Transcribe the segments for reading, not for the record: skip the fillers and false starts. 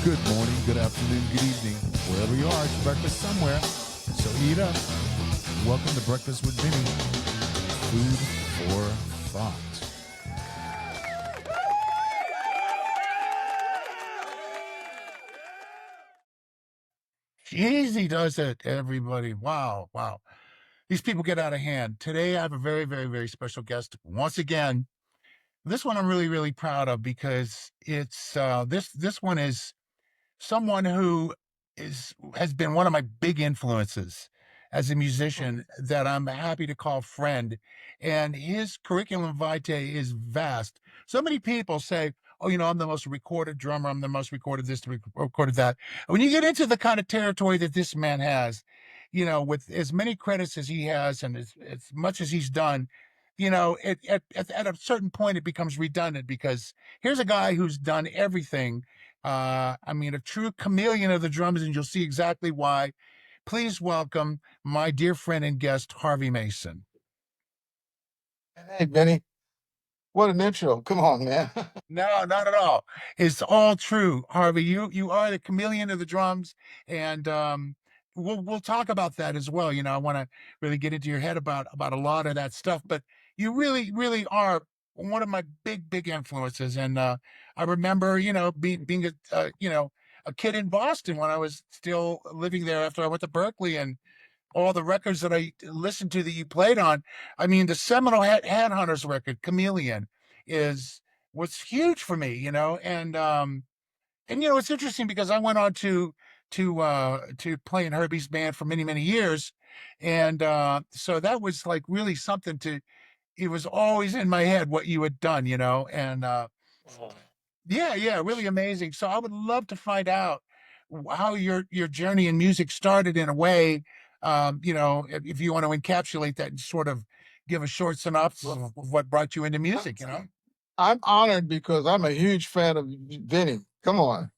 Good morning, good afternoon, good evening. Wherever you are, it's breakfast somewhere. So eat up. Welcome to Breakfast with Vinnie. Food for thought. Easy does it, everybody. Wow, wow. These people get out of hand. Today, I have a very, very, very special guest once again. This one I'm really, really proud of because it's this one is someone who has been one of my big influences as a musician that I'm happy to call friend. And his curriculum vitae is vast. So many people say, oh, I'm the most recorded drummer. I'm the most recorded this, recorded that. When you get into the kind of territory that this man has, with as many credits as he has and as much as he's done, at a certain point, it becomes redundant because here's a guy who's done everything. A true chameleon of the drums, and you'll see exactly why. Please welcome my dear friend and guest, Harvey Mason. Hey, Benny, what an intro. Come on, man. No, not at all. It's all true, Harvey. You are the chameleon of the drums, and we'll talk about that as well. I want to really get into your head about a lot of that stuff, but you really, really are one of my big influences. And I remember, being a kid in Boston when I was still living there after I went to Berkeley, and all the records that I listened to that you played on. I mean, the seminal Headhunters record, Chameleon, is was huge for me, and it's interesting because I went on to play in Herbie's band for many, many years. And so that was like really something to it was always in my head what you had done, and yeah, really amazing. So I would love to find out how your journey in music started in a way. If you want to encapsulate that and sort of give a short synopsis of what brought you into music. I'm honored because I'm a huge fan of Vinny. Come on.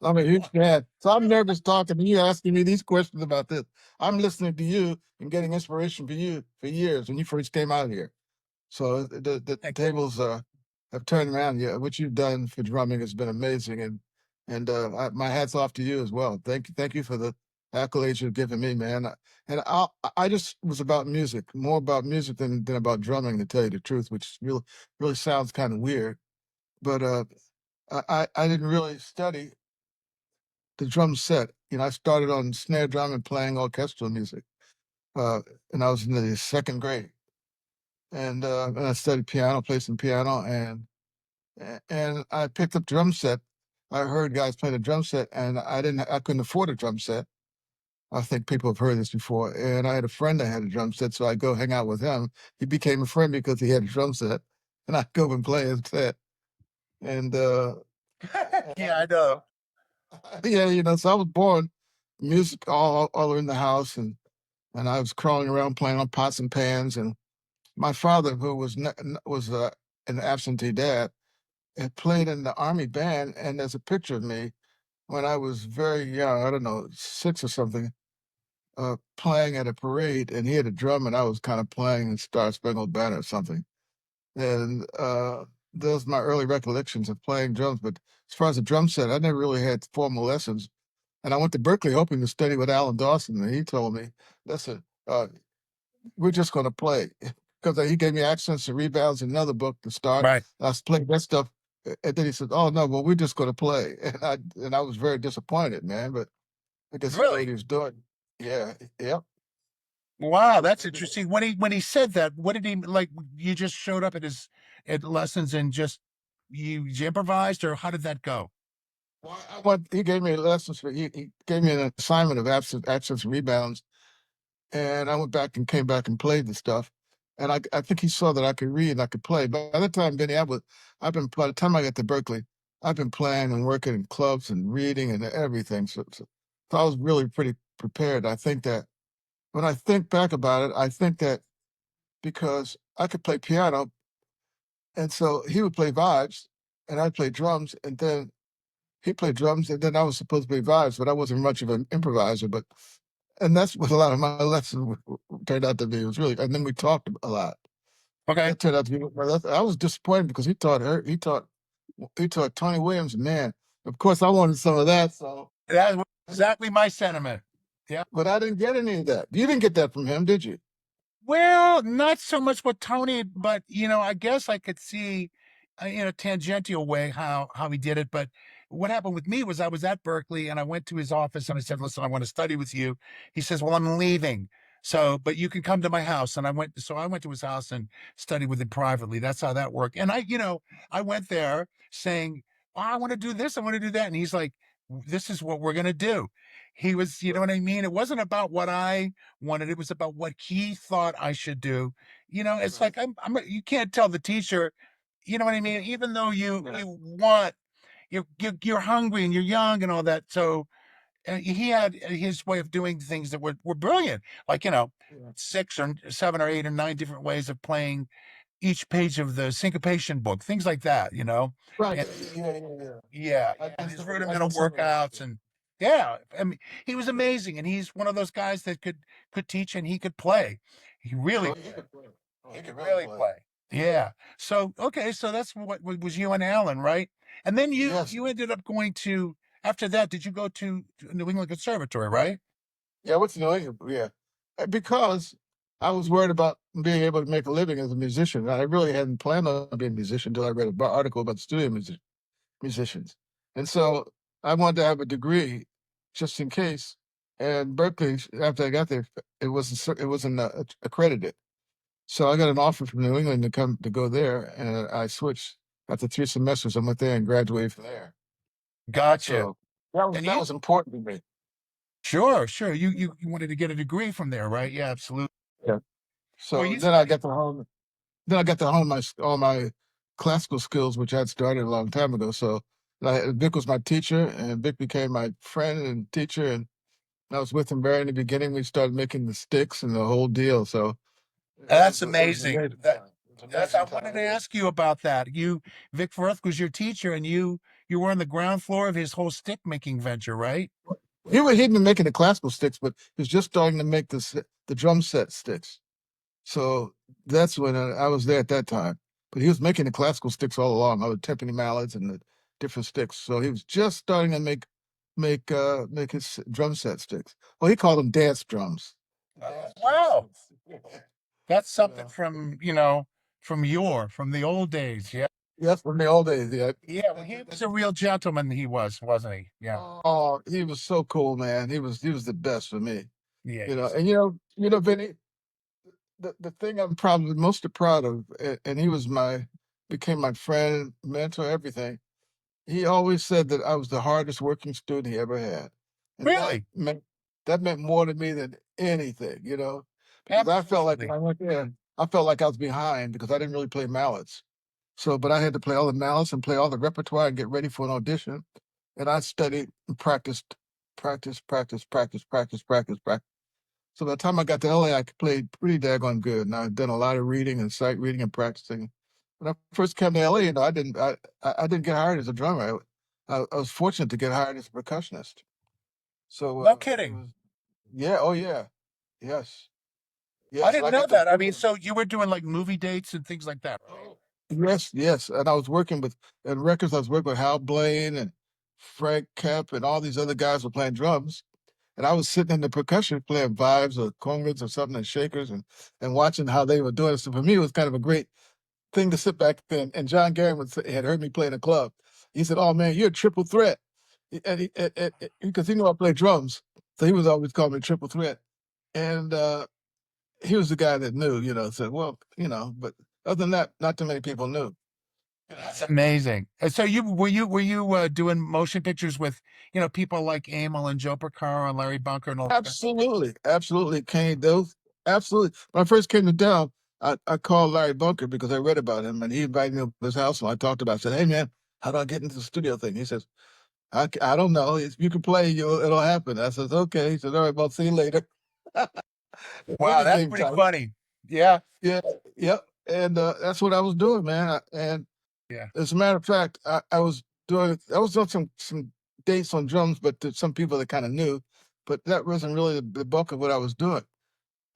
I'm a huge fan. So I'm nervous talking to you, asking me these questions about this. I'm listening to you and getting inspiration for you for years when you first came out here. So the tables have turned around. Yeah, what you've done for drumming has been amazing, my hats off to you as well. Thank you for the accolades you've given me, man. And I just was about music, more about music than about drumming, to tell you the truth, which really sounds kind of weird. But I didn't really study the drum set. I started on snare drum and playing orchestral music, and I was in the second grade. And I studied piano, played some piano, and I picked up drum set. I heard guys play the drum set, and I couldn't afford a drum set. I think people have heard this before. And I had a friend that had a drum set, so I go hang out with him. He became a friend because he had a drum set, and I go and play his set. And Yeah, I know. yeah, so I was born music all in the house, and I was crawling around playing on pots and pans. And my father, who was an absentee dad, had played in the army band, and there's a picture of me when I was very young, I don't know, 6 or something, playing at a parade, and he had a drum, and I was kind of playing in Star Spangled Banner or something. And those are my early recollections of playing drums. But as far as the drum set, I never really had formal lessons. And I went to Berkeley hoping to study with Alan Dawson, and he told me, listen, we're just going to play. Because he gave me Accents and Rebounds and another book to start. Right. I was playing that stuff. And then he said, oh, no, well, we're just going to play. And I was very disappointed, man. But I guess he knew what he Really? was doing. Yeah, yep. Wow, that's interesting. When he said that, what did he like? You just showed up at lessons and just you improvised, or how did that go? Well, he gave me lessons he gave me an assignment of accents and rebounds, and I went back and came back and played the stuff. And I think he saw that I could read and I could play. By the time, Benny, by the time I got to Berkeley, I've been playing and working in clubs and reading and everything. So I was really pretty prepared. I think that when I think back about it, I think that because I could play piano, and so he would play vibes, and I'd play drums, and then he played drums, and then I was supposed to play vibes, but I wasn't much of an improviser. And that's what a lot of my lessons turned out to be. It was really, and then we talked a lot. Okay. That turned out to be my lesson. I was disappointed because he taught Tony Williams, man. Of course, I wanted some of that. So, That was exactly my sentiment. Yeah. but I didn't get any of that. You didn't get that from him, did you? Well, not so much with Tony, but I guess I could see, in a tangential way, how he did it. But what happened with me was I was at Berkeley and I went to his office and I said, "Listen, I want to study with you." He says, "Well, I'm leaving, so but you can come to my house." And I went to his house and studied with him privately. That's how that worked. And I went there saying, "Oh, I want to do this, I want to do that," and he's like, "This is what we're gonna do." He was, you know what I mean? It wasn't about what I wanted. It was about what he thought I should do. It's Right. like you can't tell the teacher, you know what I mean? Even though you want, you're hungry and you're young and all that. So he had his way of doing things that were brilliant. Like, Yeah. 6 or 7 or 8 or 9 different ways of playing each page of the syncopation book, things like that. Right. And Yeah, yeah, yeah. yeah, I and did his some. I rudimental did some of that. workouts and yeah, I mean, he was amazing, and he's one of those guys that could teach and he could play. He really Oh, he could. could play. Oh, He he could could really really play. play. Yeah. So okay, so that's what was you and Alan, right? And then you Yes. you ended up going to after that. Did you go to New England Conservatory, right? Yeah, what's New England? Yeah. Because I was worried about being able to make a living as a musician. I really hadn't planned on being a musician until I read an article about studio musicians. And so I wanted to have a degree just in case. And Berkeley, after I got there, it wasn't accredited. So I got an offer from New England to come to go there, and I switched after 3 semesters. I went there and graduated from there. Gotcha. So that was And that you was important to me. sure, sure. You wanted to get a degree from there, right? Yeah, absolutely. Yeah. Well, So you then I studied. got to home. Then I got to hone all my classical skills, which I'd started a long time ago. So Vic was my teacher, and Vic became my friend and teacher. And I was with him very in the beginning. We started making the sticks and the whole deal. So That's it was amazing. amazing That time. It was an that's I amazing wanted time. to ask you about that. Vic Firth was your teacher, and you were on the ground floor of his whole stick making venture, right? He'd been making the classical sticks, but he was just starting to make the drum set sticks. So that's when I was there at that time. But he was making the classical sticks all along, all the timpani mallets and the different sticks. So he was just starting to make his drum set sticks. Well, he called them dance drums. Dance drum Wow, sets. that's something Yeah. from the old days. Yeah, Yes, from the old days. Yeah. yeah. Well, he was a real gentleman. He was, wasn't he? Yeah, Oh, he was so cool, man. He was the best for me. yeah. And Vinny, the thing I'm probably most proud of, and he was became my friend, mentor, everything. He always said that I was the hardest working student he ever had, and Really, that meant more to me than anything, because I felt like when absolutely. I went there, I felt like I was behind because I didn't really play mallets. So, but I had to play all the mallets and play all the repertoire and get ready for an audition. And I studied and practiced, practice, practice, practice, practice, practice, practice. So by the time I got to LA, I played pretty daggone good, and I'd done a lot of reading and sight reading and practicing. When I first came to LA, I didn't get hired as a drummer. I was fortunate to get hired as a percussionist. So No it kidding. was, yeah, oh yeah, yes, I yes, and didn't I know got to, that. I mean, so you were doing like movie dates and things like that, right? yes, yes, and I was working with and records. I was working with Hal Blaine and Frank Kemp and all these other guys were playing drums. And I was sitting in the percussion playing vibes or congas or something and shakers and watching how they were doing it. So for me, it was kind of a great thing to sit back there. And John Garen had heard me play in a club. He said, "Oh man, you're a triple threat," because he knew I played drums, so he was always calling me triple threat. And he was the guy that knew, said, "Well, but other than that, not too many people knew." That's amazing. And so were you doing motion pictures with people like Emil and Joe Percaro and Larry Bunker and all that? Absolutely, absolutely, Kane. Those absolutely. When I first came to town, I called Larry Bunker because I read about him, and he invited me to his house, and I talked about. It. I said, "Hey, man, how do I get into the studio thing?" He says, "I don't know. If you can play, it'll happen." I says, "Okay." He said, "All right, well, see you later." We Wow, that's became pretty tight. funny. Yeah, Yeah, yep. And that's what I was doing, man. And yeah. as a matter of fact, I was doing some dates on drums, but to some people that kind of knew, but that wasn't really the bulk of what I was doing.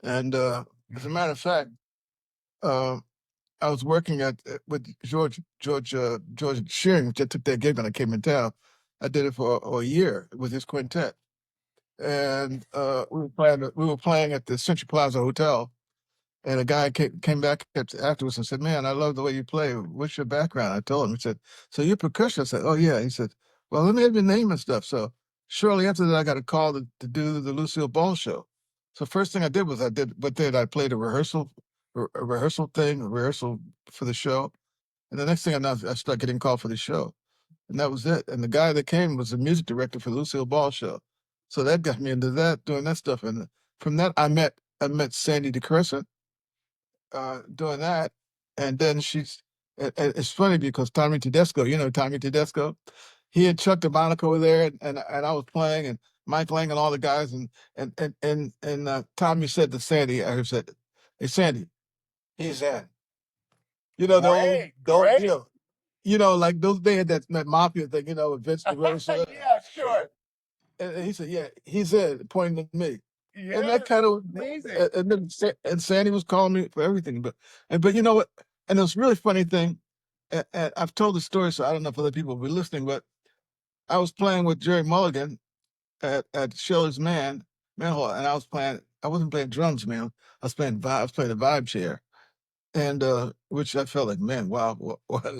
And as a matter of fact, uh, I was working with George Shearing, which I took that gig when I came in town. I did it for a year with his quintet, and we were playing at the Century Plaza Hotel, and a guy came back afterwards and said, "Man, I love the way you play. What's your background?" I told him. He said, "So you're percussion?" I said, "Oh yeah." He said, "Well, let me have your name and stuff." So shortly after that, I got a call to do the Lucille Ball show. So first thing I did was I played a rehearsal, a rehearsal for the show, and the next thing I know, I started getting called for the show, and that was it. And the guy that came was the music director for Lucille Ball show. So that got me into that, doing that stuff, and from that I met Sandy DeCrescent doing that. And then it's funny because Tommy Tedesco, you know Tommy Tedesco, he had Chuck DeMonico over there, and I was playing, and Mike Lang and all the guys, and Tommy said to Sandy, I said, "Hey Sandy, he's in." You know Great, the old great. deal. You know, like those they had that mafia thing, you know, with Vince DeRosa. Yeah, sure. And he said, "Yeah, he's in," pointing to me. And Yeah, that kind of, amazing. and then Sandy was calling me for everything. But you know what? And it was a really funny thing. And I've told the story, so I don't know if other people will be listening. But I was playing with Jerry Mulligan at Schiller's Manhole, and I was playing. I wasn't playing drums, man. I was playing the vibe chair, and which I felt like, man, wow,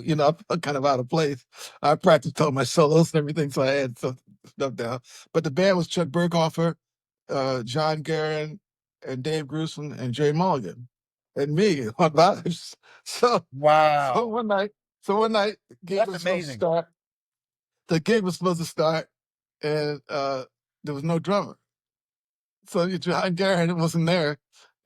you know, I'm kind of out of place. I practiced all my solos and everything, so I had some stuff down. But the band was Chuck Berghofer, John Guerin, and Dave Grusin, and Jay Mulligan, and me on vibes. So, so Wow. one night, so one night, the gig That's was supposed to amazing. start. The gig was supposed to start, and there was no drummer. So John Guerin wasn't there.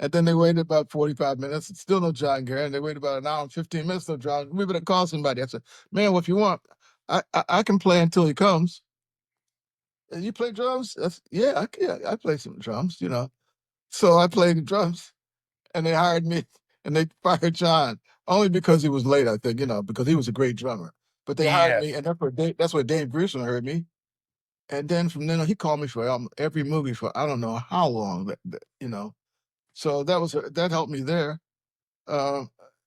And then they waited about 45 minutes, still no John Guerin. They waited about an hour and 15 minutes, no John. We better call somebody. I said, "Man, well, if you want, I can play until he comes." "And you play drums?" "Yeah, I play some drums, you know." So I played the drums, and they hired me, and they fired John only because he was late, I think, you know, because he was a great drummer. But they hired Yes. me, and that's where Dave Grusin heard me. And then from then on, he called me for every movie for I don't know how long, you know. So that helped me there. Uh,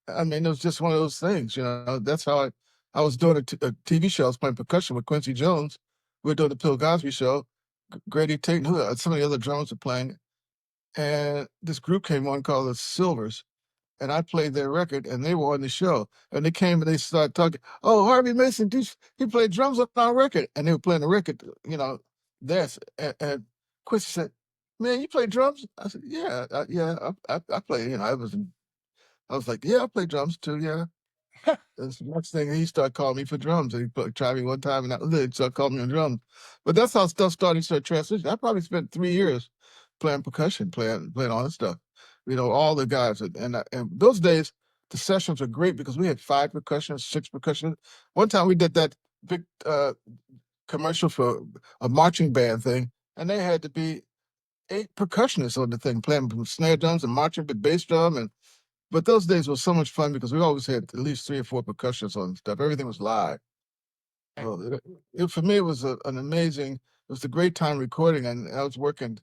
I mean, it was just one of those things, you know. That's how I was doing a TV show. I was playing percussion with Quincy Jones. We were doing the Bill Cosby show. Grady Tate and some of the other drummers were playing. And this group came on called the Silvers, and I played their record, and they were on the show. And they came and they started talking. "Oh, Harvey Mason, he played drums on our record," and they were playing the record, you know. This and Quincy said, "Man, you play drums?" I said, "Yeah, yeah, I play." You know, I was like, "Yeah, I play drums too." Yeah. And the next thing he started calling me for drums. And he tried me one time, and that was it. He started calling me on drums. But that's how stuff started to transition. I probably spent 3 years playing percussion, playing all that stuff. You know, all the guys, and those days the sessions were great because we had 5 percussion, 6 percussion. One time we did that big commercial for a marching band thing, and they had to be 8 percussionists on the thing, playing snare drums and marching with bass drum. But those days were so much fun because we always had at least 3 or 4 percussions on stuff. Everything was live. So for me, it was an amazing. It was a great time recording, and I was working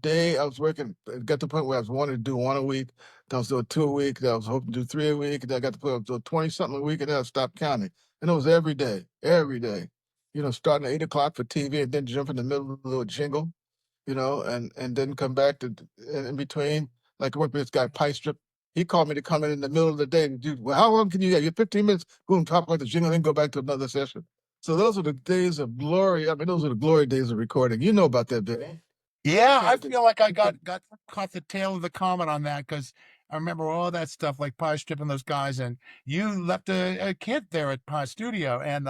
I was working. It got to the point where I was wanting to do one a week. Then I was doing 2 a week. Then I was hoping to do 3 a week. And then I got to put up to 20 something a week, and then I stopped counting. And it was every day, every day. You know, starting at 8 o'clock for TV, and then jump in the middle of a little jingle, you know, and then come back to in between. Like I worked with this guy, Pie Strip. He called me to come in the middle of the day and do, "Well, how long can you get? You're 15 minutes, boom, top like the jingle, then go back to another session." So those are the days of glory. I mean, those are the glory days of recording. You know about that, Vinny. You Yeah, I can't. feel like I got caught the tail of the comment on that because I remember all that stuff like Pie Strip and those guys, and you left a kid there at Pie Studio, and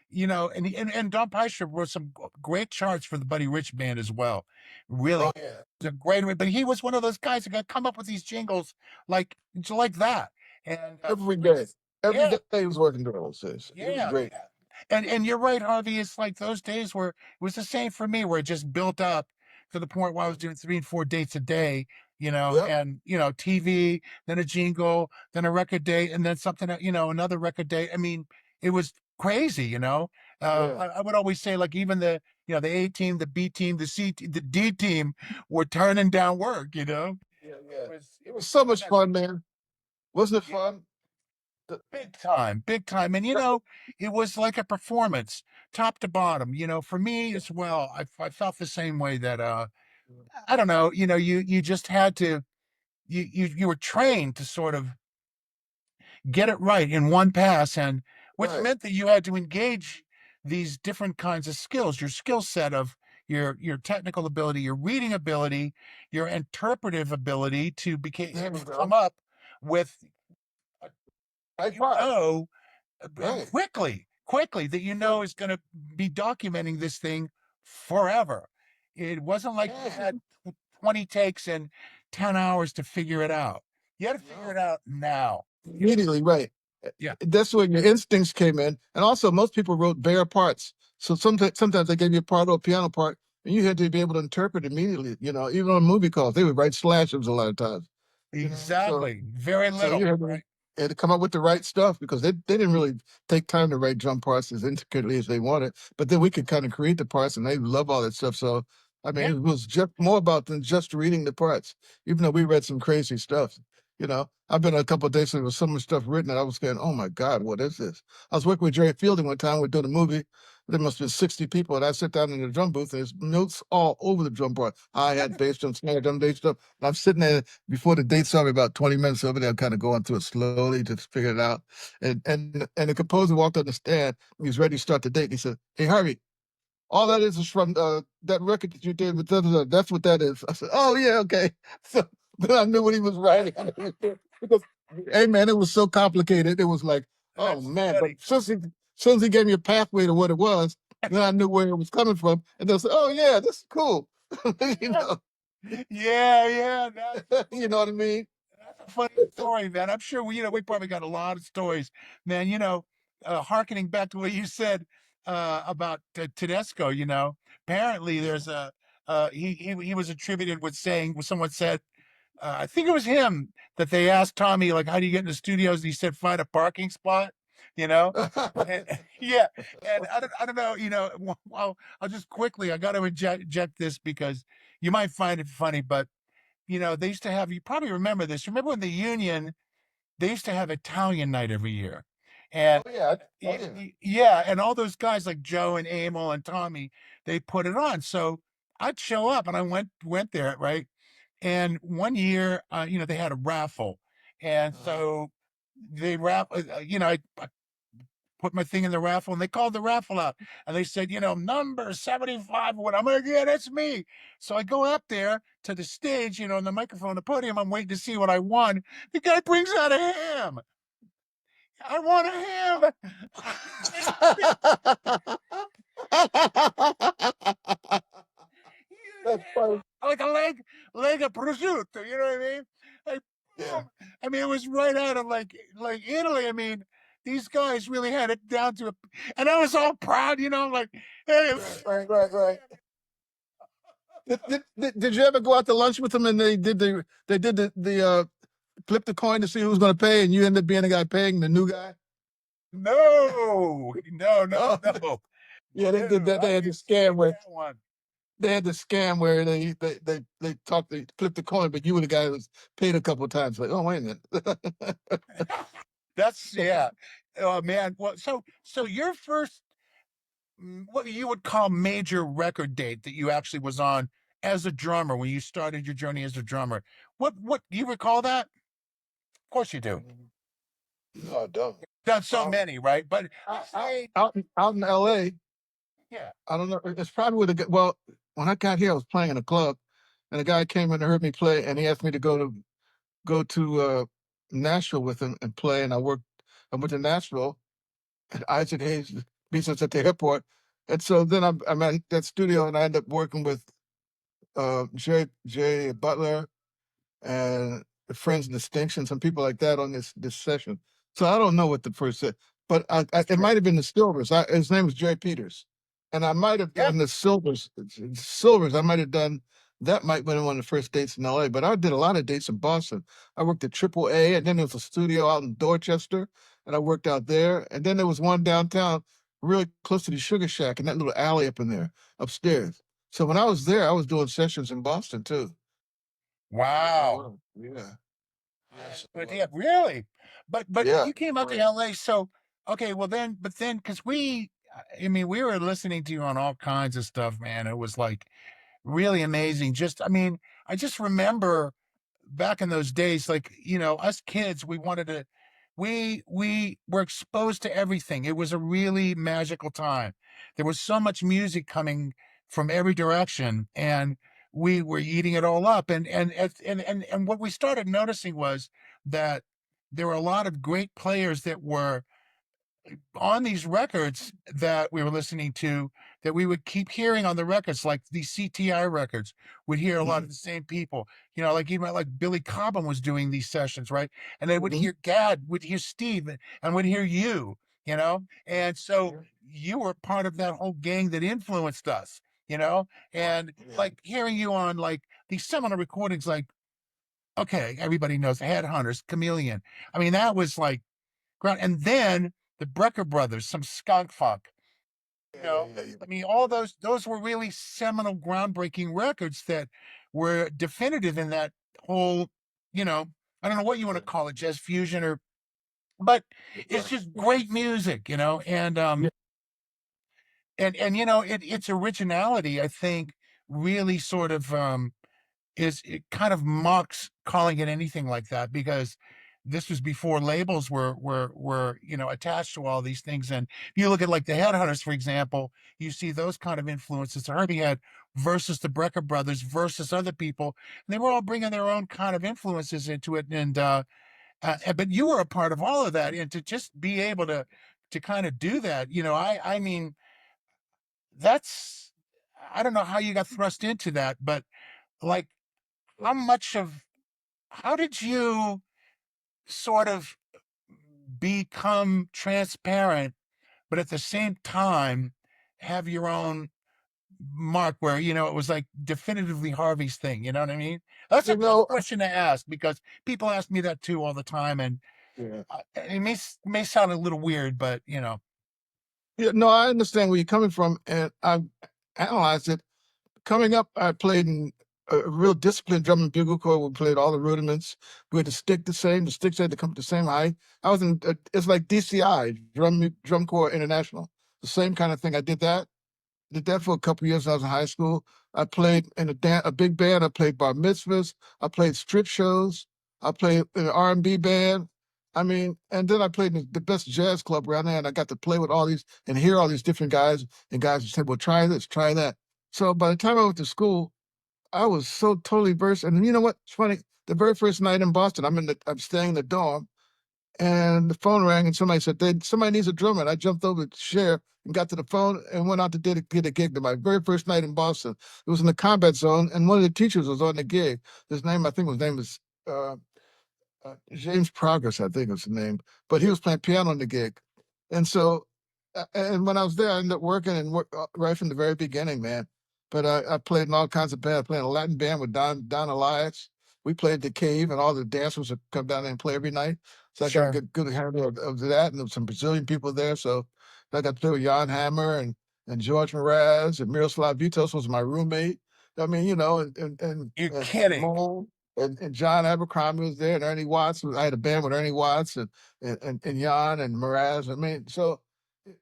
you know, and Don Pie Strip wrote some great charts for the Buddy Rich band as well. Oh Really, yeah. a great, but he was one of those guys that got come up with these jingles like that, and Every day. Every yeah, day he was working those days. He was yeah, great. yeah. And you're right, Harvey. It's like those days where it was the same for me, where it just built up to the point where I was doing 3 and 4 dates a day, you know, Yep. and TV, then a jingle, then a record date, and then something, another record date. I mean, it was crazy, you know. Yeah. I would always say, like, even the A team, the B team, the C team, the D team were turning down work, you know. Yeah, yeah. It It was was so fun. much fun, man. Wasn't it Yeah. fun? big time. And, you know, it was like a performance, top to bottom, you know, for me as well. I felt the same way that, I don't know, you know, you just had to, you were trained to sort of get it right in one pass, and which Right. meant that you had to engage these different kinds of skills, your skill set of your technical ability, your reading ability, your interpretive ability to There we come go. up with, Right you part. know, Right. quickly that you know is going to be documenting this thing forever. It wasn't like you Yeah. had 20 takes and 10 hours to figure it out. You had to figure it No. out now. Immediately, right. Yeah, That's where your instincts came in. And also, most people wrote bare parts. So sometimes they gave you a part or a piano part, and you had to be able to interpret immediately. You know, even on movie calls, they would write slashes a lot of times. You know, exactly. Very so you little, had right? to come up with the right stuff because they didn't really take time to write drum parts as intricately as they wanted. But then we could kind of create the parts, and they love all that stuff. So I mean, Yeah. it was just more about than just reading the parts. Even though we read some crazy stuff, you know, I've been on a couple of days, there was some stuff written that I was going, "Oh my God, what is this?" I was working with Jerry Fielding one time. We're doing a movie. There must have been 60 people, and I sit down in the drum booth, and there's notes all over the drum part. I had bass drum, snare drum, bass drum. And I'm sitting there before the date saw me about 20 minutes over there, kind of going through it slowly to figure it out. And the composer walked on the stand. He was ready to start the date. He said, "Hey, Harvey, all that is from that record that you did with that's what that is." I said, "Oh yeah, okay." So then I knew what he was writing because, hey man, it was so complicated. It was like, oh That's man. But funny. soon as he gave me a pathway to what it was, then I knew where it was coming from, and they'll say, "Oh yeah, this is cool." you know, Yeah, that's you know what I mean? that's a funny story, man. I'm sure we, you know, we probably got a lot of stories, man. You know, harkening back to what you said about Tedesco. You know, apparently there's a he was attributed with saying, someone said, I think it was him, that they asked Tommy, like, how do you get in the studios? And he said, find a parking spot, you know? And, yeah. And I don't know, you know, I'll just quickly, I got to inject this because you might find it funny, but, you know, they used to have, you probably remember this. Remember when the Union, they used to have Italian night every year. Oh And yeah, oh yeah. yeah, and all those guys like Joe and Emil and Tommy, they put it on. So I'd show up and I went there, right? And one year, you know, they had a raffle, and Uh-huh. so they you know, I put my thing in the raffle, and they called the raffle out, and they said, you know, number 75. What I'm like, yeah, that's me. So I go up there to the stage, you know, on the microphone, the podium. I'm waiting to see what I won. The guy brings out a ham. I want a ham. That's funny. Like a leg of prosciutto, you know what I mean? Like, Yeah. boom. I mean, it was right out of like Italy. I mean, these guys really had it down to a, and I was all proud, you know, like, hey, Right. Did you ever go out to lunch with them and they did the flip the coin to see who's going to pay and you end up being the guy paying the new guy? no, no, no, Oh no, yeah, they did no, that. I They had the didn't scam see where that one. they talked they flipped the coin, but you were the guy who was paid a couple of times. Like, oh wait a minute. That's yeah. Oh man. Well, so your first, what you would call major record date that you actually was on as a drummer when you started your journey as a drummer. What do you recall that? Of course you do. No, I don't. Done so Um, many, right? But out, let's out, say, out in L.A. yeah. I don't know. It's probably with the well. When I got here, I was playing in a club, and a guy came in and heard me play, and he asked me to go to Nashville with him and play. And I worked. I went to Nashville, and Isaac Hayes meets us at the airport, and so then I'm at that studio, and I end up working with Jay Butler and Friends and Distinctions and people like that on this session. So I don't know what the first said, but it Sure. might have been the Silvers. His name was Jerry Peters, and I might have Yeah. done the Silvers. Silvers. I might have done that. Might have been one of the first dates in L.A. But I did a lot of dates in Boston. I worked at Triple A, and then there was a studio out in Dorchester, and I worked out there. And then there was one downtown, really close to the Sugar Shack, in that little alley up in there upstairs. So when I was there, I was doing sessions in Boston too. Yeah, I Wow. was. Yeah. Yes, I But was. yeah, really? But Yeah. you came up to Right. LA, so okay, well then, but then because I mean, we were listening to you on all kinds of stuff, man. It was like really amazing. Just, I mean, I just remember back in those days, like, us kids, we wanted to, we were exposed to everything. It was a really magical time. There was so much music coming from every direction, and we were eating it all up. And what we started noticing was that there were a lot of great players that were on these records that we were listening to, that we would keep hearing on the records, like these CTI records, would hear a lot Mhm. of the same people, like even like Billy Cobham was doing these sessions, right? And they would Mhm. hear Gad, would hear Steve, and would hear you. And so Yeah. you were part of that whole gang that influenced us. Right. And Yeah. like hearing you on like these seminal recordings, like, okay, everybody knows Headhunters, Chameleon. I mean, that was like ground. And then the Brecker Brothers, some skunk funk. You Yeah. Yeah. know, Yeah. Yeah. I mean, all those were really seminal, groundbreaking records that were definitive in that whole, you know, I don't know what you want to call it, jazz fusion but it's Right. just great music. And Yeah. its originality, I think, really sort of it kind of mocks calling it anything like that, because this was before labels were attached to all these things. And if you look at like the Headhunters, for example, you see those kind of influences. Herbie had versus the Brecker Brothers versus other people, and they were all bringing their own kind of influences into it. But you were a part of all of that, and to just be able to kind of do that, I mean, that's, I don't know how you got thrust into that, but like, how much of how did you sort of become transparent, but at the same time have your own mark where, it was like definitively Harvey's thing? You know what I mean? That's a You tough know. question to ask, because people ask me that too all the time. And Yeah. it may sound a little weird, but Yeah. No, I understand where you're coming from, and I've analyzed it. Coming up, I played in a real disciplined drum and bugle corps. We played all the rudiments. We had to stick the same. The sticks had to come to the same height. I was in. It's like DCI, Drum Corps International. The same kind of thing. I did that for a couple of years when I was in high school. I played in a big band. I played bar mitzvahs. I played strip shows. I played in an R&B band. I mean, and then I played in the best jazz club around there, and I got to play with all these and hear all these different guys, and guys would say, well, try this, try that. So by the time I went to school, I was so totally versed. And you know what? It's funny. The very first night in Boston, I'm staying in the dorm, and the phone rang, and somebody said, somebody needs a drummer. And I jumped over the chair and got to the phone and went out to get a gig. To my very first night in Boston. It was in the combat zone, and one of the teachers was on the gig. His name was uh, James Progress, I think was the name, but he was playing piano on the gig. And so, and when I was there, I ended up working and right from the very beginning, man. But I played in all kinds of bands. I played in a Latin band with Don Elias. We played the Cave, and all the dancers would come down there and play every night. So I got a sure. good handle of that, and there was some Brazilian people there. So I got to play with Jan Hammer and George Mraz, and Miroslav Vitos was my roommate. I mean, You're and kidding. Mo and John Abercrombie was there, and Ernie Watts. I had a band with Ernie Watts and Jan and Mraz. I mean, so it,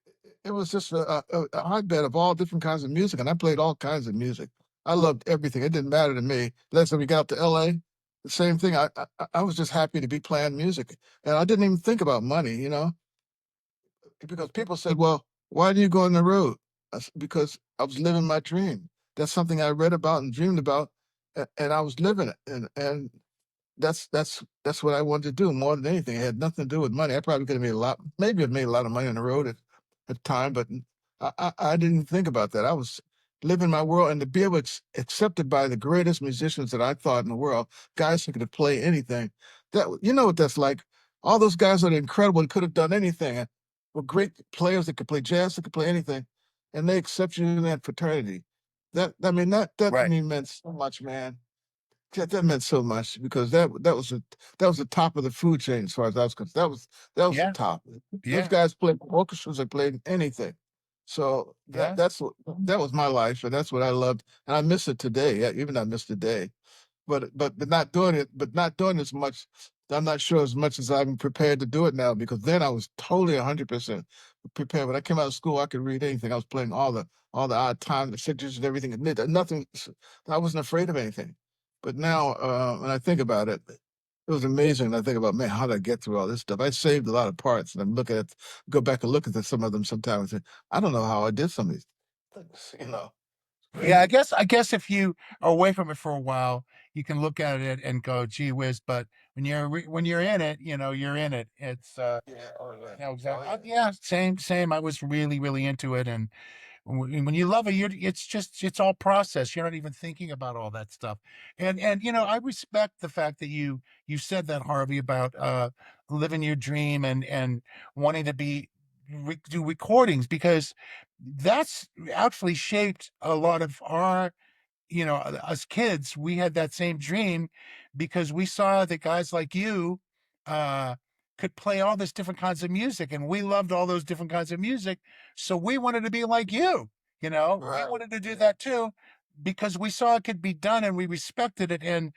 it was just a hotbed of all different kinds of music, and I played all kinds of music. I loved everything. It didn't matter to me. Last time we got to LA, the same thing. I was just happy to be playing music, and I didn't even think about money, because people said, "Well, why do you go on the road?" Because I was living my dream. That's something I read about and dreamed about, and I was living it. And that's what I wanted to do more than anything. It had nothing to do with money. I probably could have made a lot, maybe I've made a lot of money on the road at the time, but I didn't think about that. I was living my world, and to be able to accepted by the greatest musicians that I thought in the world, guys who could play anything. That you know what that's like. All those guys that are incredible and could have done anything, were great players that could play jazz, that could play anything, and they accept you in that fraternity. That to Right. me meant so much, man. That meant so much because that was the top of the food chain as far as I was concerned. That was the Yeah. top. Those Yeah. guys played orchestras, they played anything. So Yeah. that was my life, and that's what I loved, and I miss it today. Yeah, even I miss today. But not doing it as much I'm not sure as much as I'm prepared to do it now, because then I was totally 100% prepared. When I came out of school, I could read anything. I was playing all the odd time, the signatures and everything. Nothing. I wasn't afraid of anything. But now, when I think about it, it was amazing. And I think about, man, how did I get through all this stuff? I saved a lot of parts, and I'm looking at, go back and look at some of them sometimes. And say, I don't know how I did some of these things. You know, Yeah, crazy. I guess if you are away from it for a while, you can look at it and go, "Gee whiz!" But when you're in it, you're in it. It's Yeah. Oh yeah. Oh exactly. yeah. Yeah, same. I was really into it, and when you love it, it's all process. You're not even thinking about all that stuff. And I respect the fact that you said that, Harvey, about living your dream and wanting to do recordings, because that's actually shaped a lot of our, us kids. We had that same dream because we saw that guys like you uh could play all this different kinds of music, and we loved all those different kinds of music. So we wanted to be like you. We Right. wanted to do that too, because we saw it could be done and we respected it. And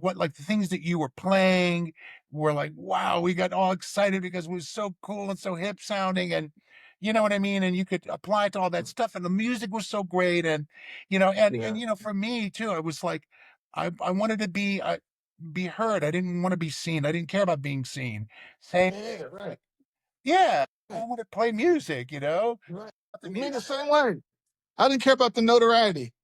what, like, the things that you were playing were like, wow, we got all excited because it was so cool and so hip sounding, and you know what I mean? And you could apply it to all that stuff. And the music was so great. And, Yeah. for me too, I was like, I wanted to be heard. I didn't want to be seen. I didn't care about being seen. Same Yeah. thing. Right. Yeah. I Right. want to play music, Right. not the Me the music. same way. I didn't care about the notoriety.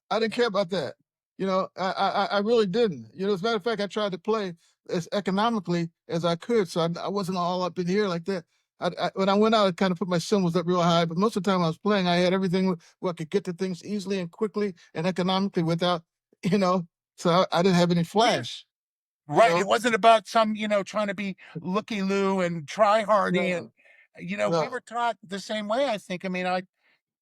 I didn't care about that. I really didn't. As a matter of fact, I tried to play as economically as I could, so I wasn't all up in here like that. When I went out, I kind of put my cymbals up real high, but most of the time I was playing, I had everything where I could get to things easily and quickly and economically without, you know. So I didn't have any Yeah. flash, you Right. It know. wasn't about some, trying to be looky loo and try hardy. And, No, we no. were taught the same way, I think. I mean,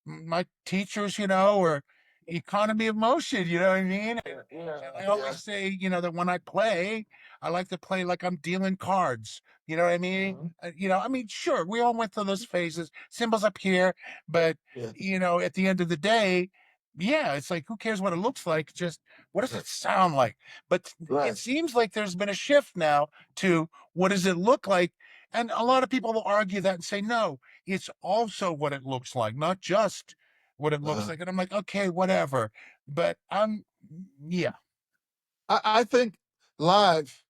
my teachers, or economy of motion, you know what I mean? Yeah, yeah, And I yeah. always say, that when I play, I like to play like I'm dealing cards. You know what I mean? Mhm. I mean, sure, we all went through those phases, symbols up here, but Yeah, at the end of the day, yeah, it's like, who cares what it looks like? Just, what does it sound like? But it right. seems like there's been a shift now to, what does it look like? And a lot of people will argue that and say, no, it's also what it looks like, not just what it looks Uh, like. And I'm like, okay, whatever. But yeah. I think live.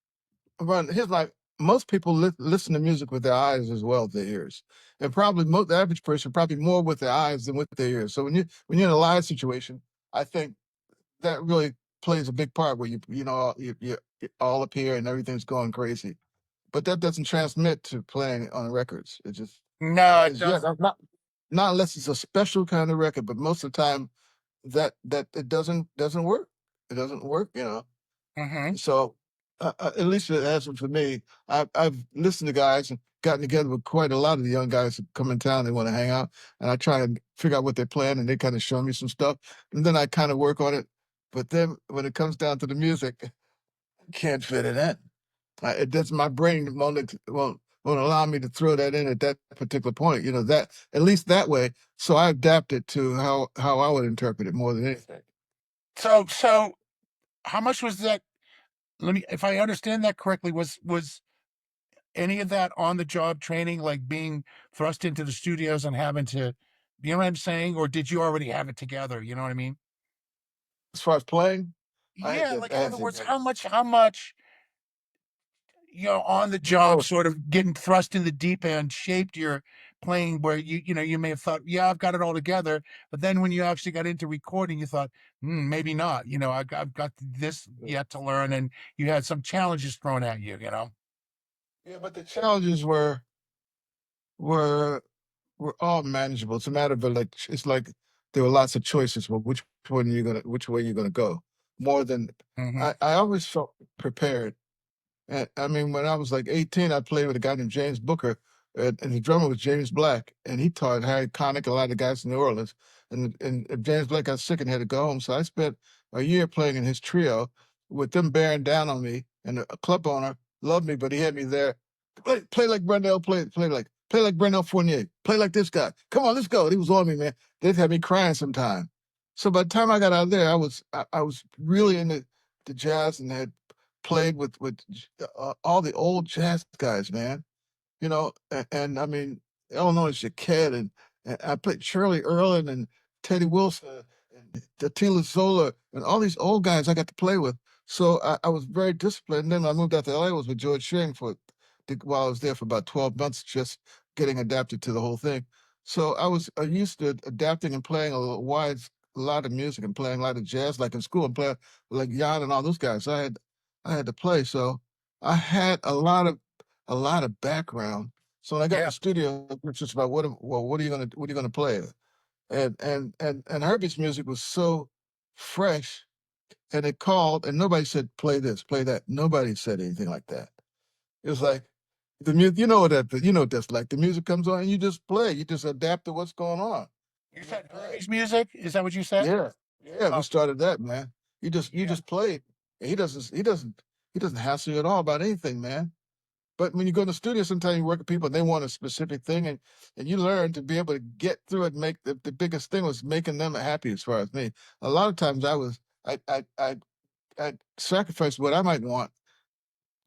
But here's like, most people listen to music with their eyes as well as their ears, and probably the average person probably more with their eyes than with their ears. So when you're in a live situation, I think that really plays a big part, where you're all up here and everything's going crazy. But that doesn't transmit to playing on records. It just No, it is yet doesn't. not unless it's a special kind of record. But most of the time, that it doesn't work. It doesn't work. Hmm. So, at least it hasn't for me. I've listened to guys and gotten together with quite a lot of the young guys who come in town. They want to hang out, and I try and figure out what they're playing, and they kind of show me some stuff, and then I kind of work on it. But then when it comes down to the music, I can't fit it in. It does. My brain won't allow me to throw that in at that particular point. That, at least that way. So I adapt it to how I would interpret it more than anything. So how much was that? Let me, if I understand that correctly, was any of that on the job training, like being thrust into the studios and having to, you know what I'm saying? Or did you already have it together? You know what I mean? As far as playing, Yeah, like, I in had other to words, get it. how much, on the job, Oh, sort of getting thrust in the deep end, shaped your playing, where you may have thought, yeah, I've got it all together. But then when you actually got into recording, you thought, maybe not. I've got this yet to learn. And you had some challenges thrown at you. yeah, but the challenges were were all manageable. It's a matter of, like, it's like there were lots of choices. Well, which way you're gonna go? More than Hmm. I always felt prepared. And I mean, when I was like 18, I played with a guy named James Booker, and the drummer was James Black, and he taught Harry Connick, a lot of the guys in New Orleans. And James Black got sick and had to go home, so I spent a year playing in his trio with them bearing down on me. And a club owner loved me, but he had me there. Play like Brunel, play like Brunel Fournier, play like this guy. Come on, let's go. And he was on me, man. They'd have me crying sometime. So by the time I got out of there, I was really into the jazz, and had played with all the old jazz guys, man. And I mean, Illinois Jacquet, and I played Shirley Earlin and Teddy Wilson and Tila Zola and all these old guys I got to play with. So I was very disciplined. And then I moved out to LA. I was with George Shearing while I was there for about 12 months, just getting adapted to the whole thing. So I used to adapting and playing a lot of music and playing a lot of jazz, like in school, and playing like Jan and all those guys. I had to play. So I had a lot of background. So when I got in Yeah. the studio, it was just about what are you gonna play? And Herbie's music was so fresh, and it called, and nobody said play this, play that. Nobody said anything like that. It was like the music, what that's like. The music comes on, and you just play. You just adapt to what's going on. You said Herbie's music? Is that what you said? Yeah, yeah. We Oh, started that, man. You yeah. just play. He doesn't hassle you at all about anything, man. But when you go in the studio, sometimes you work with people and they want a specific thing, and you learn to be able to get through it. And make the biggest thing was making them happy. As far as me, a lot of times I sacrificed what I might want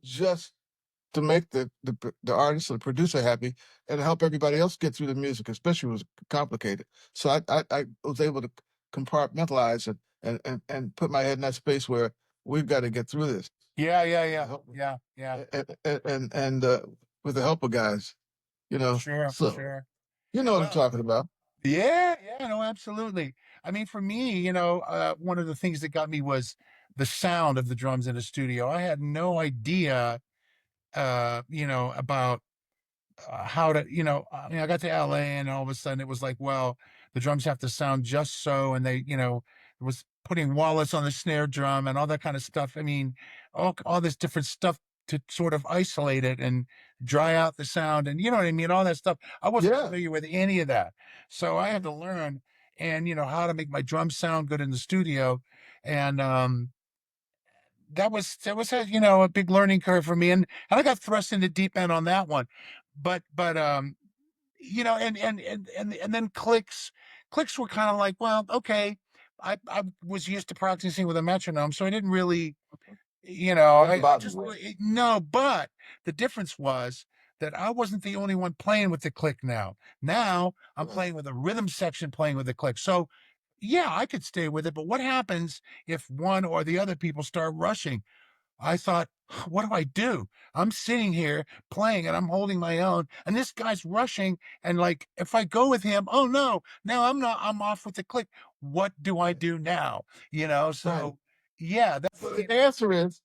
just to make the artist or the producer happy and help everybody else get through the music, especially when it was complicated. So I was able to compartmentalize and put my head in that space where we've got to get through this. Yeah, yeah, yeah. Help me. Yeah, yeah. And with the help of guys, Sure, so sure. you know what I'm Well, talking about. yeah, yeah, no, absolutely. I mean, for me, one of the things that got me was the sound of the drums in the studio. I had no idea, about how to, I mean, I got to LA and all of a sudden it was like, well, the drums have to sound just so. And they, it was putting wallets on the snare drum and all that kind of stuff. I mean, all this different stuff to sort of isolate it and dry out the sound. And you know what I mean? All that stuff. I wasn't Yeah, familiar with any of that. So I had to learn and, how to make my drums sound good in the studio. And, that was a big learning curve for me, and I got thrust into deep end on that one, but and then clicks were kind of like, well, okay, I was used to practicing with a metronome, so I didn't really, doesn't I bother just me. really no, but the difference was that I wasn't the only one playing with the click now. Now I'm Right, playing with a rhythm section playing with the click. So yeah, I could stay with it, but what happens if one or the other people start rushing? I thought, what do I do? I'm sitting here playing and I'm holding my own, and this guy's rushing. And like, if I go with him, oh no, now I'm not, I'm off with the click. What do I right, do now? right. So yeah, So the answer is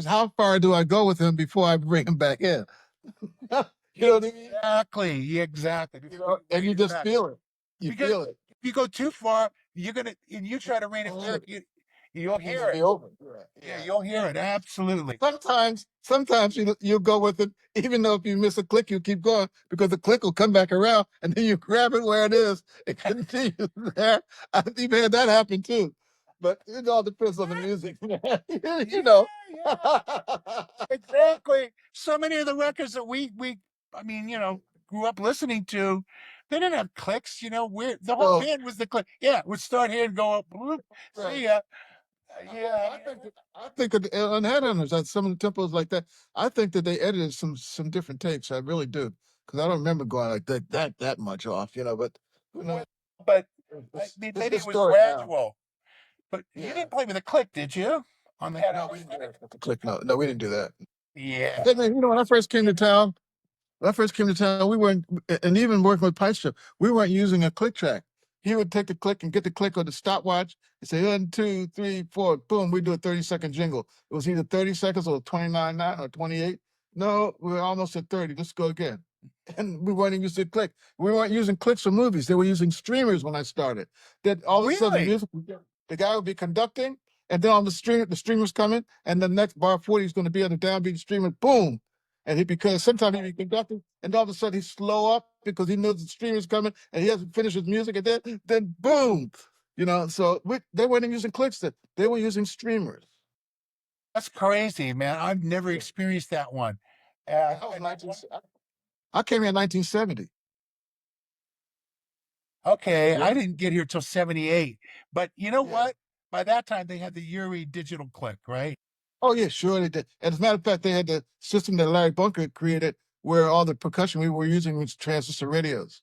how far do I go with him before I bring him back in? You know what I mean? exactly. Before you And rein you it just back, feel it. You because feel it. if you go too far, and you try to rein it Oh, back, you'll it's hear gonna it. be over. Yeah, Yeah. you'll hear it. Absolutely. Sometimes you'll go with it, even though if you miss a click, you keep going because the click will come back around, and then you grab it where it is and continue there. I've even had that happen too, but it all depends on the music, man. Yeah, you know. yeah. Exactly. So many of the records that I mean, grew up listening to, they didn't have clicks, where the whole So band was the click. Yeah, would start here and go up, bloop, right. see ya. Yeah, I think on Headhunters, that some of the tempos like that, I think that they edited some different takes. I really do, because I don't remember going like that much off, But who knows? well, but I It's, mean, it's maybe it was historic now. gradual. But you Yeah. didn't play with a click, did you? On the No, we Headhunters? didn't do that. The click. No, we didn't do that. Yeah. Hey, man, when I first came to town, we weren't, and even working with Pipe Strip, we weren't using a click track. He would take the click and get the click on the stopwatch and say 1, 2, 3, 4, boom. We do a 30-second jingle. It was either 30 seconds or 29.9 or 28. No, we were almost at 30. Let's go again. And we weren't using click. We weren't using clicks for movies. They were using streamers when I started. Then all of a sudden, Really? the guy would be conducting, and then on the streamer's coming, and the next bar 40 is going to be on the downbeat streamer. Boom, because sometimes he'd be conducting, and all of a sudden he'd slow up because he knows the streamer's coming, and he hasn't finished his music, and then boom, So they weren't using clicks; they were using streamers. That's crazy, man. I've never Yeah, experienced that one. that was 19. I came here in 1970. Okay, Yeah, I didn't get here till 78. But you know yeah. what? By that time they had the Yuri digital click, right? Oh yeah, sure they did. As a matter of fact, they had the system that Larry Bunker created, where all the percussion we were using was transistor radios.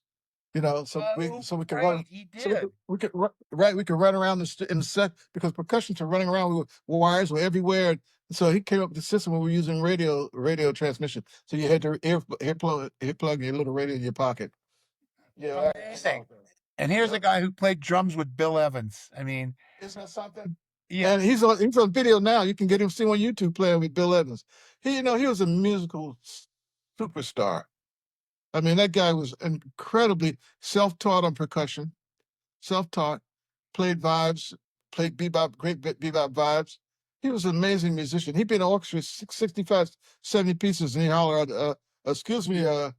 You know, Oh, so we could run, right, he so we did. could, we could right, we could run around in the set because percussions are running around. Wires were everywhere. So he came up with the system where we were using radio transmission. So you had to ear plug your little radio in your pocket. Yeah, Amazing. And here's a yep. guy who played drums with Bill Evans. I mean, Isn't that something? yeah, And he's on video now. You can get him seen on YouTube playing with Bill Evans. He was a musical superstar. I mean, that guy was incredibly self-taught on percussion, self-taught, played vibes, played bebop, great bebop vibes. He was an amazing musician. He'd been in an orchestra 65, 70 pieces, and he hollered, excuse me, uh,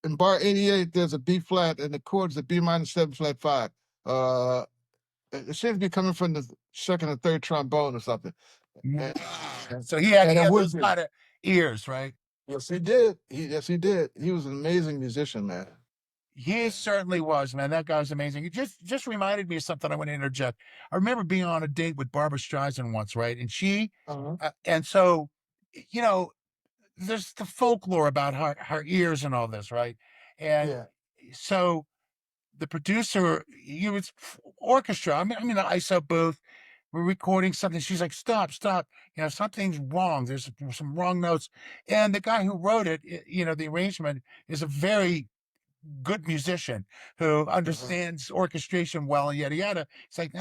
in bar 88, there's a B flat, and the chords are B minor 7 flat 5. Uh, it seems to be coming from the second or third trombone or something. And, so he it had would those be. kind of ears, right? Yes, he did. Yes, he did. He was an amazing musician, man. He certainly was, man. That guy was amazing. He just reminded me of something I want to interject. I remember being on a date with Barbara Streisand once, right? And Uh-huh. and so, you know, there's the folklore about her ears and all this, right? And Yeah. so the producer, he was orchestra. I'm in the ISO booth. We're recording something. She's like, stop, stop. Something's wrong. There's some wrong notes. And the guy who wrote it, the arrangement is a very good musician who understands orchestration well and yada yada. It's like,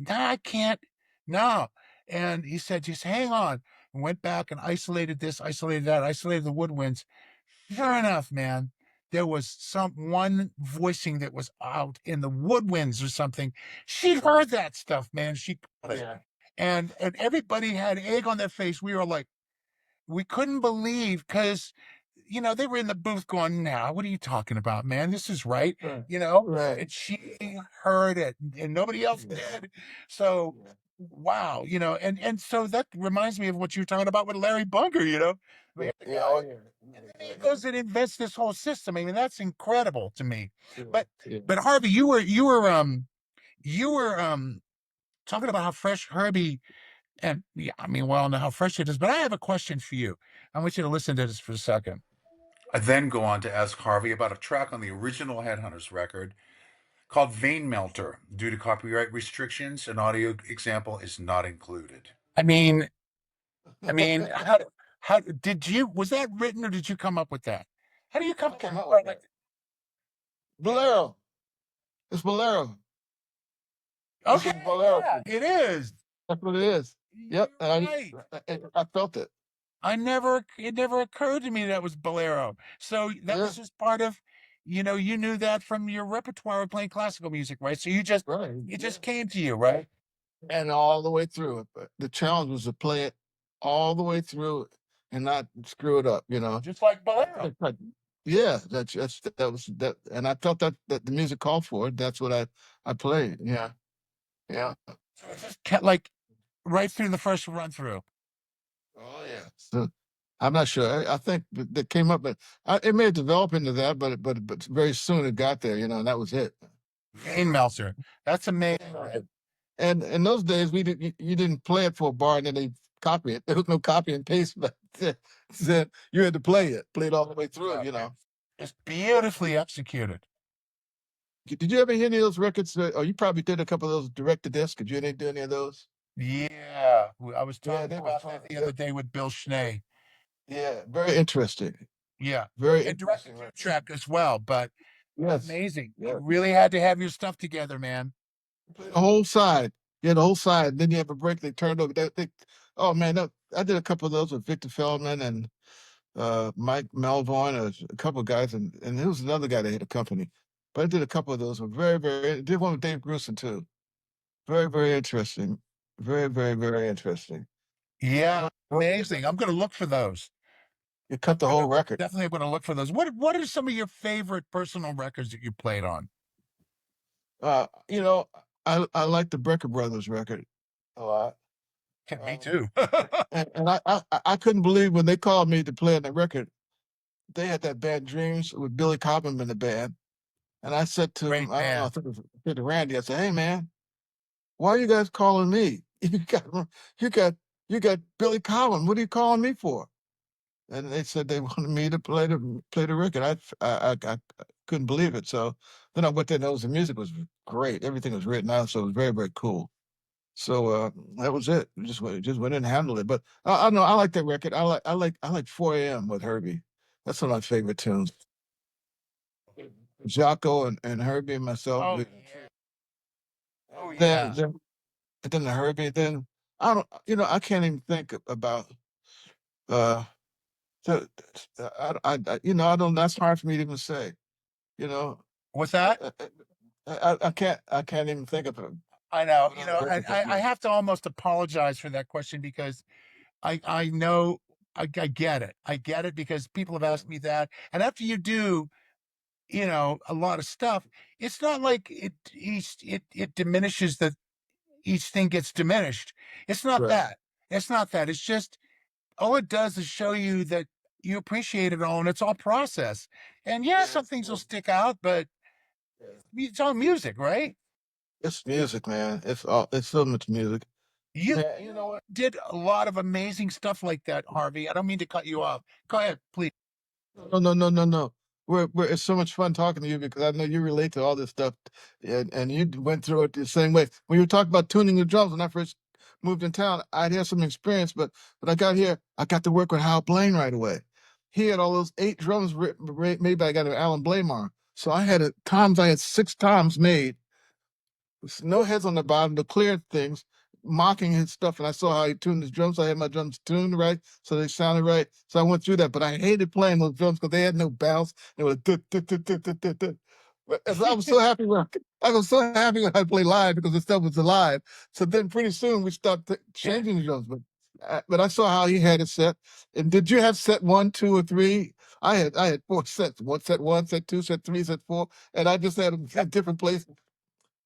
I can't, no. And he said, just hang on. And went back and isolated this, isolated that, isolated the woodwinds. Sure enough, man, there was one voicing that was out in the woodwinds or something. She heard that stuff, man. She got it. Yeah. And everybody had egg on their face. We were like, we couldn't believe because they were in the booth going, now what are you talking about, man? This is right. Right. you know Right. and she heard it and nobody else Yeah. did. So Yeah. wow, and so that reminds me of what you were talking about with Larry Bunker. The Yeah. guy, Oh, and then he goes and invents this whole system. I mean, that's incredible to me. yeah. but Yeah. but Harvey, you were talking about how fresh Herbie, and yeah, I mean, we all know how fresh it is, but I have a question for you. I want you to listen to this for a second. I then go on to ask Harvey about a track on the original Headhunters record called Vein Melter. Due to copyright restrictions, an audio example is not included. I mean, how was that written or did you come up with that? How do you come I up came with up or with like that. Bolero. It's Bolero. This is okay, Bolero. yeah, it is. That's what it is. Yep. You're And right. I felt it. It never occurred to me that was Bolero. So that Yeah. was just part of, you knew that from your repertoire of playing classical music, right? So you just Right. it Yeah. just came to you, right? And all the way through it. But the challenge was to play it all the way through and not screw it up, you know. Just like Bolero. Yeah, that was that, and I felt that the music called for it. That's what I played. Yeah, yeah. So it just kept like right through the first run through. Oh yeah. So I'm not sure. I think that came up, but it may have developed into that, but very soon it got there, you know, and that was it. Vein Melter. That's amazing. Right. And in those days, you didn't play it for a bar and then they copy it. There was no copy and paste, but then you had to play it all the way through, you know. It's beautifully executed. Did you ever hear any of those records? Or you probably did a couple of those direct to disc. Did you do any of those? Yeah. I was Yeah, talking they were about fun. that the other day with Bill Schnee. Yeah, very interesting. Yeah. Very And direct interesting. Right? track as well, but Yes. amazing. Yeah. You really had to have your stuff together, man. The whole side. Yeah, the whole side. Then you have a break. They turned over. Oh man, I did a couple of those with Victor Feldman and Mike Melvoin, a couple of guys, and there was another guy that had a company. But I did a couple of those. Were very, very. I did one with Dave Grusin too. Very, very interesting. Very, very, very interesting. Yeah. Amazing. I'm going to look for those. You cut the whole record. Definitely going to look for those. What are some of your favorite personal records that you played on? You know, I like the Brecker Brothers record a lot. Me too. And I couldn't believe when they called me to play on the record. They had that band Dreams with Billy Cobham in the band. And I said to Great him, I don't know, I band. think it was to Randy, I said, hey man, why are you guys calling me? You got you got Billy Collins. What are you calling me for?" And they said they wanted me to play the record. I couldn't believe it. So then I went there and noticed the music was great. Everything was written out, so it was very, very cool. So that was it. Just went in and handled it. But I know I like that record. I like 4 a.m. with Herbie. That's one of my favorite tunes. Jocko and Herbie and myself. Oh, yeah. Oh, Then yeah. then the Herbie. Then I don't. I can't even think about. Uh, the, I don't. That's hard for me to even say. You know, What's I, that? I can't even think of it. I know. What other records that I you? have to almost apologize for that question because I know I get it. I get it because people have Yeah. asked me that. And after you do, a lot of stuff, it's not like it diminishes that each thing gets diminished. It's not Right. that. It's not that. It's just all it does is show you that you appreciate it all and it's all process. And yeah, some things will stick out, but it's all music, right? It's music, man. It's so much music. You Man, you know what? did a lot of amazing stuff like that, Harvey. I don't mean to cut you off. Go ahead, please. No, no, no, no, no. It's so much fun talking to you because I know you relate to all this stuff, and you went through it the same way. When you were talking about tuning the drums when I first moved in town, I'd had some experience, but when I got here, I got to work with Hal Blaine right away. He had all those 8 drums made by a guy named Alan Blamar. So I had 6 toms made with no heads on the bottom, the clear things, mocking his stuff. And I saw how he tuned his drums. So I had my drums tuned right, so they sounded right. So I went through that, but I hated playing those drums because they had no bounce. They were duh, duh, duh, duh, duh, duh, duh. But I was so happy when I played live because the stuff was alive. So then pretty soon we stopped Yeah. changing the drums. But I saw how he had it set. And did you have set 1, 2, or 3? I had 4 sets. Set 1, set 2, set 3, set 4, and I just had them at different places.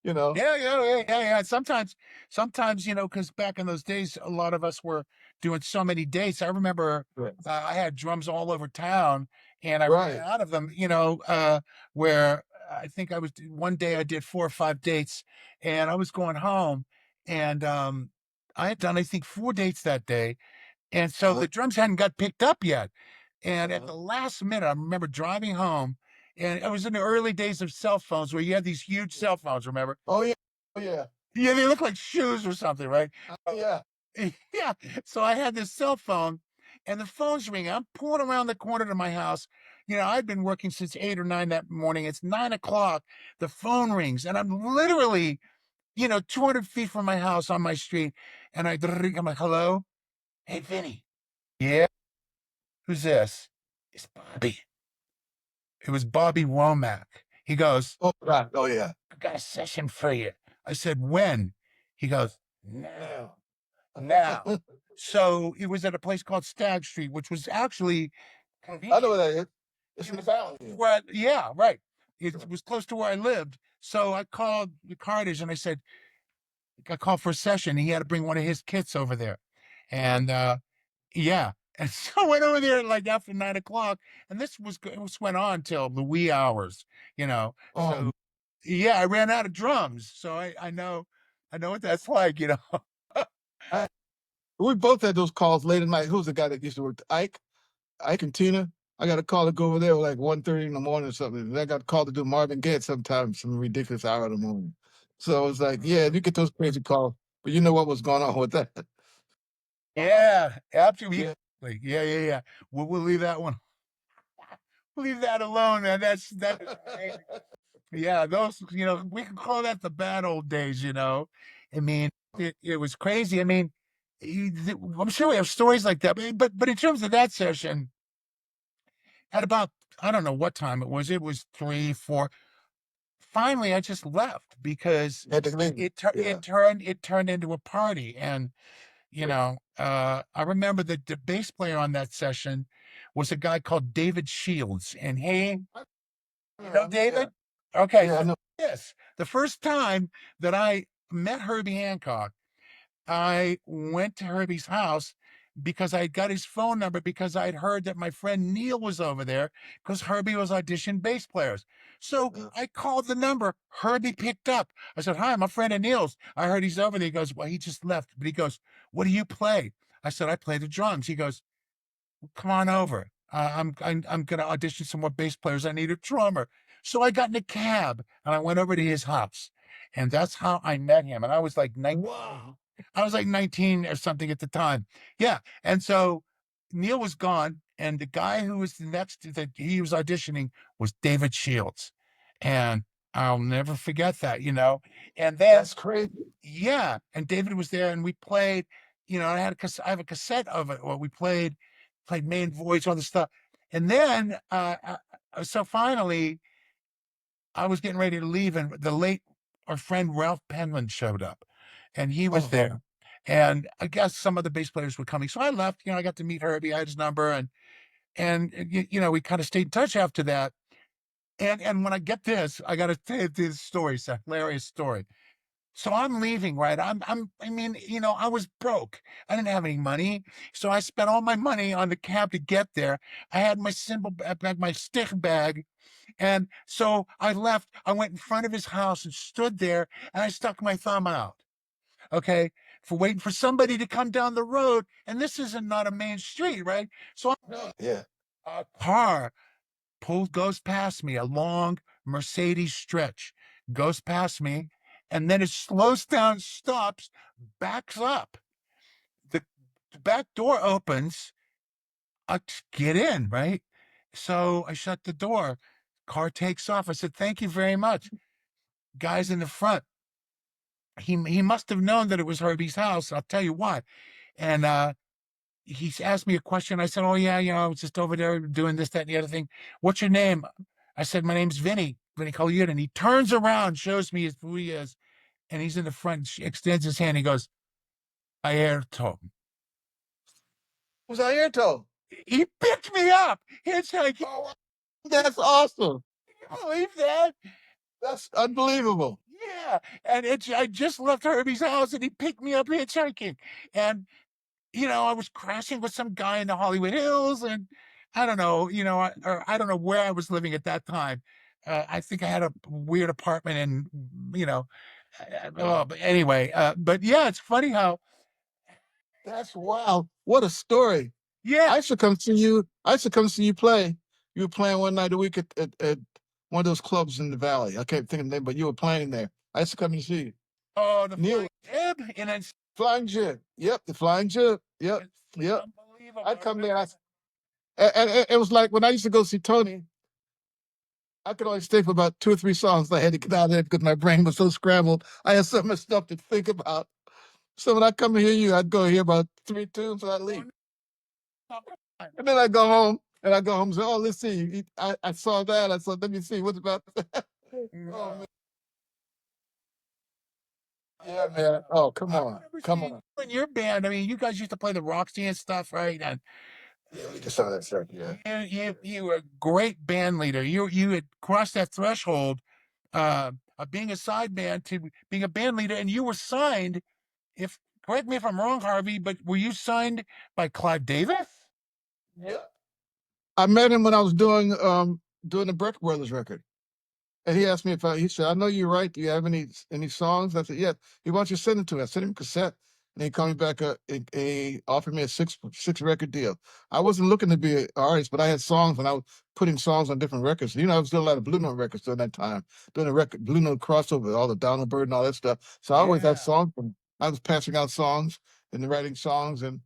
You know. Yeah. Sometimes, because back in those days, a lot of us were doing so many dates. I remember Right. I had drums all over town, and I ran Right. out of them. Where I think one day I did 4 or 5 dates, and I was going home, and I had done I think 4 dates that day, and so Uh-huh. the drums hadn't got picked up yet. And at Uh-huh. the last minute, I remember driving home, and it was in the early days of cell phones where you had these huge cell phones, remember? Oh yeah. Oh yeah. Yeah, they look like shoes or something, right? Yeah. Yeah. So I had this cell phone and the phone's ringing. I'm pulling around the corner to my house. I'd been working since 8 or 9 that morning. It's 9 o'clock. The phone rings and I'm literally, 200 feet from my house on my street. And I'm like, hello? Hey, Vinny. Yeah. Who's this? It's Bobby. It was Bobby Womack. He goes, Oh right. Oh yeah. I got a session for you. I said, when? He goes, now. Now. Now. So it was at a place called Stagg Street, which was actually I know convenient. what that is. It's It in the was valley here. yeah, right. It was close to where I lived. So I called the Carters and I called for a session. He had to bring one of his kits over there. And yeah. And so I went over there like after 9 o'clock, and this went on till the wee hours, you know. Oh, So yeah, I ran out of drums. So I know what that's like, I, we both had those calls late at night. Who's the guy that used to work? Ike and Tina. I got a call to go over there like 1:30 in the morning or something. And I got a call to do Marvin Gaye sometimes, some ridiculous hour in the morning. So it's like, yeah, you get those crazy calls, but you know what was going on with that. Yeah, absolutely. Yeah. Yeah. We'll leave that one. We'll leave that alone, man. That is amazing. Yeah, those, we can call that the bad old days. I mean, it was crazy. I mean, I'm sure we have stories like that, but in terms of that session, at about, I don't know what time it was. It was 3, 4. Finally, I just left because Had to leave. Yeah. it turned into a party. And, I remember that the bass player on that session was a guy called David Shields. And hey, Yeah. David? Okay, Yeah. I so know. yes, the first time that I met Herbie Hancock, I went to Herbie's house because I got his phone number because I'd heard that my friend Neil was over there because Herbie was auditioning bass players. So Uh, I called the number. Herbie picked up. I said, hi, I'm a friend of Neil's. I heard he's over there. He goes, well, he just left. But he goes, what do you play? I said, I play the drums. He goes, come on over. I'm going to audition some more bass players. I need a drummer. So I got in a cab and I went over to his house. And that's how I met him. And I was like 19. Wow. I was like 19 or something at the time. Yeah. And so Neil was gone. And the guy who was the next that he was auditioning was David Shields. And I'll never forget that, you know. And then That's crazy. yeah, and David was there, and we played. You know, I have a cassette of it. Well, we played main voice, all this stuff, and then so finally, I was getting ready to leave, and the late our friend Ralph Penland showed up, and he was there, and I guess some of the bass players were coming, so I left. You know, I got to meet Herbie, I had his number, and you know, we kind of stayed in touch after that. And when I get this, I got to tell you this story. It's a hilarious story. So I'm leaving, right? I mean, you know, I was broke. I didn't have any money. So I spent all my money on the cab to get there. I had my cymbal bag, my stick bag. And so I left. I went in front of his house and stood there and I stuck my thumb out. Okay. For waiting for somebody to come down the road. And this isn't not a main street, right? So Yeah. a car goes past me, a long Mercedes stretch goes past me, and then it slows down, stops, backs up. The back door opens. I get in, right? So I shut the door. Car takes off. I said, "Thank you very much." Guys in the front. He must have known that it was Herbie's house. I'll tell you why. And he's asked me a question. I said, "Oh yeah, you know, I was just over there doing this, that, and the other thing. What's your name?" I said, "My name's Vinnie, Vinnie Collier." And he turns around, shows me who he is, and he's in the front. Extends his hand. He goes, "Ayrton." Was Ayrton? He picked me up. It's like, Oh, that's awesome. can you believe that? That's unbelievable. Yeah. And I just left Herbie's house, and he picked me up hitchhiking, and you know, I was crashing with some guy in the Hollywood Hills, and I don't know, you know, or I don't know where I was living at that time. I think I had a weird apartment, and you know, oh, but anyway, but yeah, it's funny how That's wild. What a story. yeah. I used to come see you. I used to come see you play. You were playing one night a week at one of those clubs in the valley. I can't think of the name, but you were playing there. I used to come and see you. Oh, the Neil, flying jib, and flying jib. Yep, the flying jib. Yep, it's yep. unbelievable. I'd come there. And it was like when I used to go see Tony, I could only stay for about 2 or 3 songs. I had to get out of there because my brain was so scrambled. I had so much stuff to think about. So when I come to hear you, I'd go hear about 3 tunes and I'd leave. And then I go home and I go home and say, oh, let's see. I saw that. I saw, let me see. What's about that? Oh, man. Yeah, man. Oh, come on. Come on. In your band, I mean, you guys used to play the Roxy and stuff, right? And Yeah, we did some of that stuff. Yeah. you were a great band leader. You had crossed that threshold of being a side band to being a band leader, and you were signed. If correct me if I'm wrong, Harvey, but were you signed by Clive Davis? Yeah. I met him when I was doing the Breck Brothers record. And he asked me if he said, I know you write. Do you have any songs? I said, yeah. He wants you to send it to me. I sent him a cassette. And he called me back. He offered me a six record deal. I wasn't looking to be an artist, but I had songs and I was putting songs on different records. You know, I was doing a lot of Blue Note records during that time, doing a record, Blue Note crossover, all the Donald Byrd and all that stuff. So I always had songs. And I was passing out songs and writing songs. And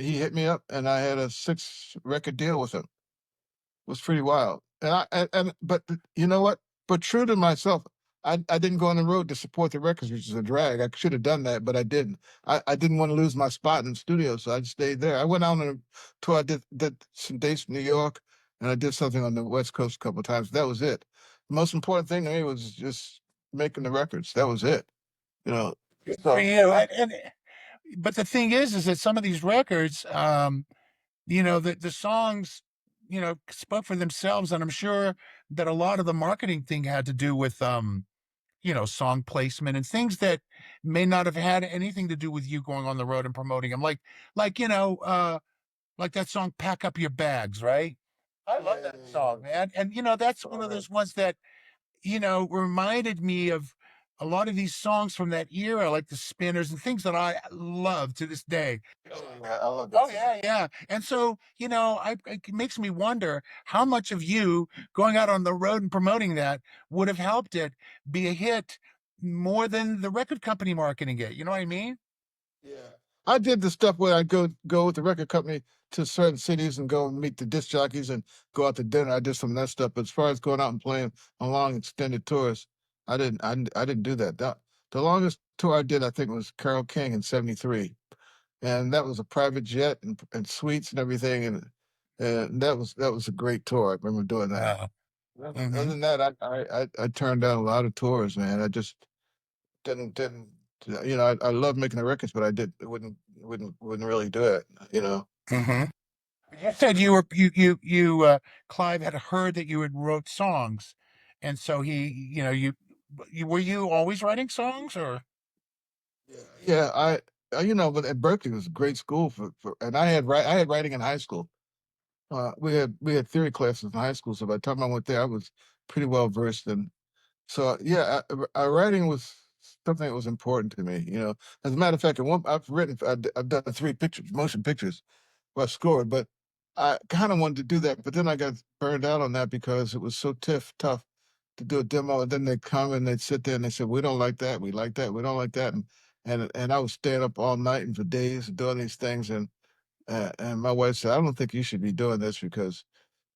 he hit me up and I had a 6 record deal with him. It was pretty wild. But you know what? But true to myself, I didn't go on the road to support the records, which is a drag. I should have done that, but I didn't. I didn't want to lose my spot in the studio, so I just stayed there. I went out on a tour. I did some dates in New York, and I did something on the West Coast a couple of times. That was it. The most important thing to me was just making the records. That was it. You know. For So you, but the thing is that some of these records, you know, the songs, you know, spoke for themselves, and I'm sure that a lot of the marketing thing had to do with, you know, song placement and things that may not have had anything to do with you going on the road and promoting them, you know, like that song "Pack Up Your Bags," right? I love that song, man, and you know, that's one of those ones that you know reminded me of a lot of these songs from that era, like the Spinners and things that I love to this day. Oh, yeah, I love Oh that. yeah, yeah. And so, it makes me wonder how much of you going out on the road and promoting that would have helped it be a hit more than the record company marketing it. You know what I mean? Yeah. I did the stuff where I go with the record company to certain cities and go and meet the disc jockeys and go out to dinner. I did some of that stuff. But as far as going out and playing on long extended tours, I didn't do that. The longest tour I did, I think, was Carole King in '73. And that was a private jet and suites and everything. And that was a great tour. I remember doing that. Uh, Other mhm. than that, I turned down a lot of tours, man. I just didn't I love making the records, but I did wouldn't really do it, you know. Hmm. You said Clive had heard that you had wrote songs, and so you were you always writing songs or? Yeah, yeah. But at Berkeley was a great school and I had writing in high school. We had theory classes in high school, so by the time I went there, I was pretty well versed in. So yeah, writing was something that was important to me. As a matter of fact, I've done 3 pictures, motion pictures, well, scored, but I kind of wanted to do that, but then I got burned out on that because it was so tough to do a demo, and then they come and they'd sit there and they said, "We don't like that, we like that, we don't like that," and I was staying up all night and for days doing these things, and my wife said, "I don't think you should be doing this because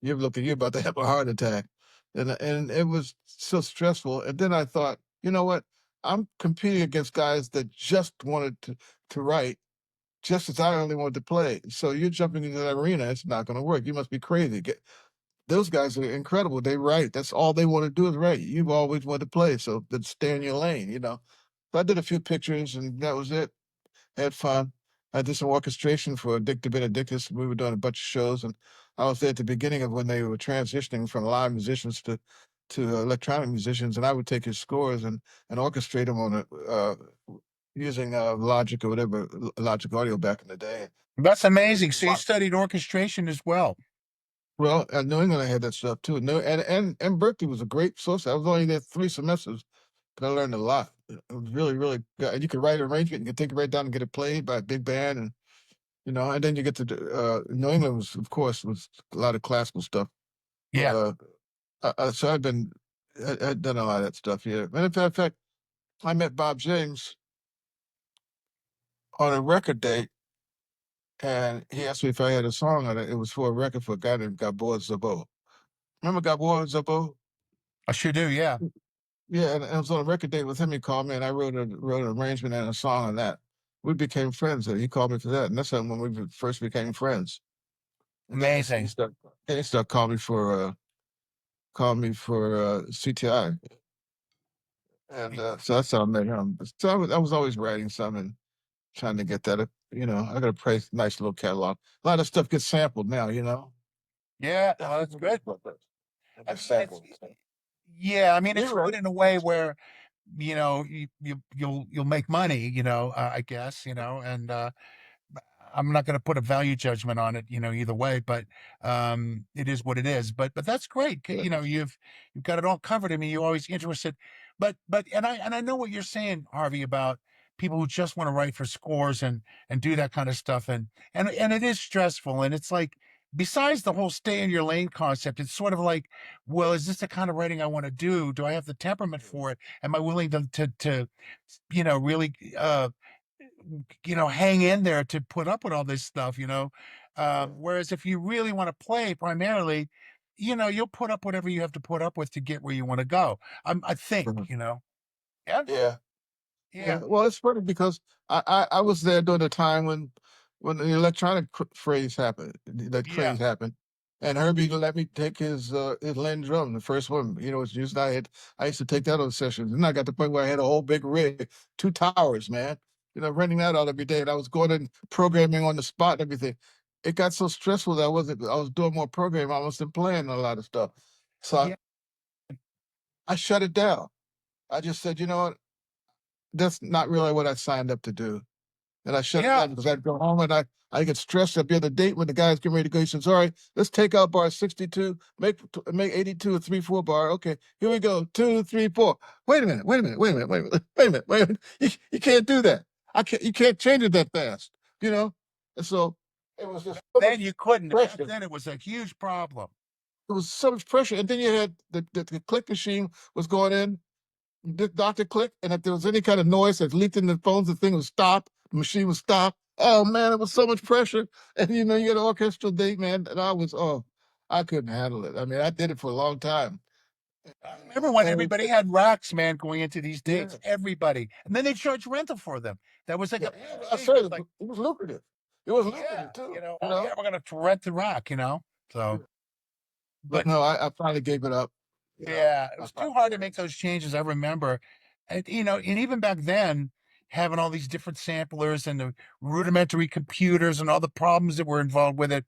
you're about to have a heart attack," and it was so stressful. And then I thought, you know what? I'm competing against guys that just wanted to write just as I only wanted to play. So you're jumping into that arena. It's not going to work. You must be crazy. Those guys are incredible. They write. That's all they want to do is write. You've always wanted to play. So then stay in your lane. So I did a few pictures and that was it. Had fun. I did some orchestration for Dick to Benedictus. We were doing a bunch of shows, and I was there at the beginning of when they were transitioning from live musicians to electronic musicians, and I would take his scores and orchestrate them on using Logic or whatever, Logic Audio back in the day. That's amazing. So you studied orchestration as well. Well, at New England, I had that stuff too. No, and Berkeley was a great source. I was only there 3 semesters, but I learned a lot. It was really, really good. And you could write an arrangement, you could take it right down and get it played by a big band, and then you get to New England was a lot of classical stuff. Yeah. So I'd done a lot of that stuff. Yeah, and in fact, I met Bob James on a record date, and he asked me if I had a song on it. It was for a record for a guy named Gabor Szabo. Remember Gabor Szabo? I sure do. Yeah. Yeah, and I was on a record date with him. He called me, and I wrote an arrangement and a song on that. We became friends, and he called me for that, and that's when we first became friends. And then Amazing. he started calling me for CTI, and so that's how I met him. So I was always writing some and trying to get that. I got a pretty nice little catalog. A lot of stuff gets sampled now. Yeah. Oh, that's good. It I gets mean, sampled. yeah. I mean, it's You're right. good in a way where, you'll make money, I guess, and, I'm not going to put a value judgment on it, either way, but it is what it is. But that's great. You've got it all covered. I mean, you're always interested, and I know what you're saying, Harvey, about people who just want to write for scores and do that kind of stuff, and it is stressful, and it's like. Besides the whole stay in your lane concept, it's sort of like, well, is this the kind of writing I want to do? Do I have the temperament for it? Am I willing to really hang in there to put up with all this stuff. Whereas if you really want to play primarily, you'll put up whatever you have to put up with to get where you want to go. I think, Mhm. yeah, Yeah. Yeah, yeah, well, it's funny because I was there during the time when the electronic that yeah, craze happened, and Herbie let me take his Len drum, the first one. It's used. I used to take that on sessions, and I got to the point where I had a whole big rig, 2 towers, man. Renting that out every day, and I was going and programming on the spot and everything. It got so stressful that I was doing more programming, I wasn't playing a lot of stuff, so yeah. I shut it down. I just said, you know what, that's not really what I signed up to do. and I shut it Yeah. down because I'd go home and I get stressed. I'd be on a date when the guy's getting ready to go. He says, "All right, let's take out bar 62, make 82 a 3/4 bar. Okay, here we go. 2, 3, 4. Wait a minute, wait a minute, wait a minute, wait a minute, wait a minute, wait a minute. You can't do that. I can't. You can't change it that fast. You know." And so it was just so Then much you couldn't. Back pressure. then it was a huge problem. It was so much pressure, and then you had the click machine was going in, the Dr. Click, and if there was any kind of noise that leaked in the phones, the thing would stop, the machine would stop. Oh man, it was so much pressure. And you know, you got an orchestral date, man, and I couldn't handle it. I mean, I did it for a long time. I remember when And everybody had racks, man, going into these yeah, dates. Everybody, and then they charge rental for them. That was like yeah, a big I thing. It said was like, it was lucrative. It was yeah, lucrative too, you oh yeah, know. we're gonna rent the rack, So, But but no, I finally gave it up. You know, yeah, it I was too finally hard gave to it make up. those changes. I remember, and and even back then, having all these different samplers and the rudimentary computers and all the problems that were involved with it,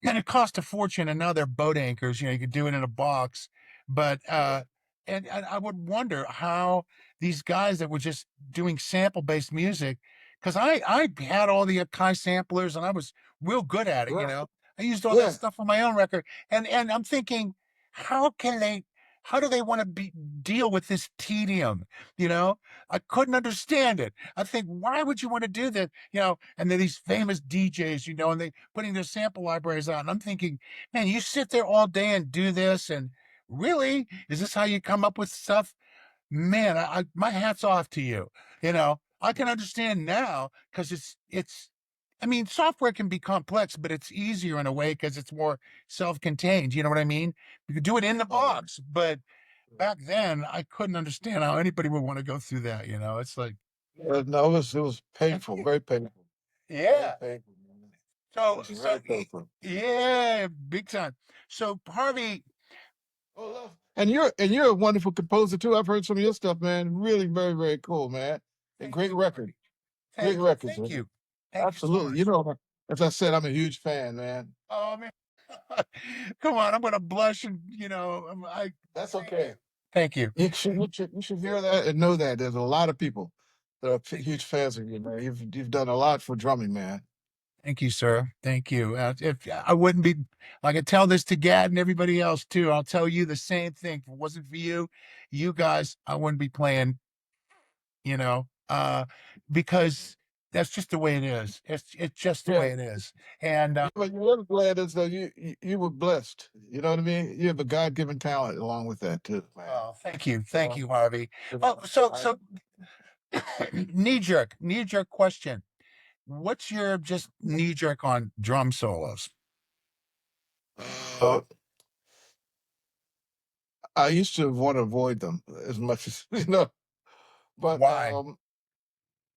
and it cost a fortune. And now they're boat anchors. You could do it in a box, but and I would wonder how these guys that were just doing sample based music, because I had all the Akai samplers and I was real good at it. Right. I used all that Yeah. stuff on my own record, and I'm thinking, how can they? How do they want to deal with this tedium? I couldn't understand it. I think, why would you want to do that? And then these famous DJs, and they putting their sample libraries out. And I'm thinking, man, you sit there all day and do this, and really, is this how you come up with stuff? Man, my hat's off to you. I can understand now because it's. I mean, software can be complex, but it's easier in a way because it's more self-contained. You know what I mean? You could do it in the Oh, box, but back then I couldn't understand how anybody would want to go through that. It's like, no, it was painful, very painful, very yeah. painful, man. It So, was very painful. yeah, big time. So, Harvey, Oh, love. And you're a wonderful composer too. I've heard some of your stuff, man. Really, very, very cool, man. And thank great you, record, Harvey. great Thank you. records, Thank man. you. Thank you so Absolutely. much. As I said, I'm a huge fan, man. Oh man, come on! I'm gonna blush, and I That's thank you. okay. Thank you. You should hear that and know that there's a lot of people that are huge fans of you, man. You've done a lot for drumming, man. Thank you, sir. Thank you. If I wouldn't be, I could tell this to Gad and everybody else too. I'll tell you the same thing. If it wasn't for you guys, I wouldn't be playing. You know, uh, because that's just the way it is. It's just the Yeah. way it is. And But you're really glad as though you were blessed. You know what I mean? You have a God given talent along with that too, man. oh, You thank know, you, Harvey. you Oh, know, so knee jerk question. What's your just knee jerk on drum solos? uh, I used to want to avoid them as much as but Why?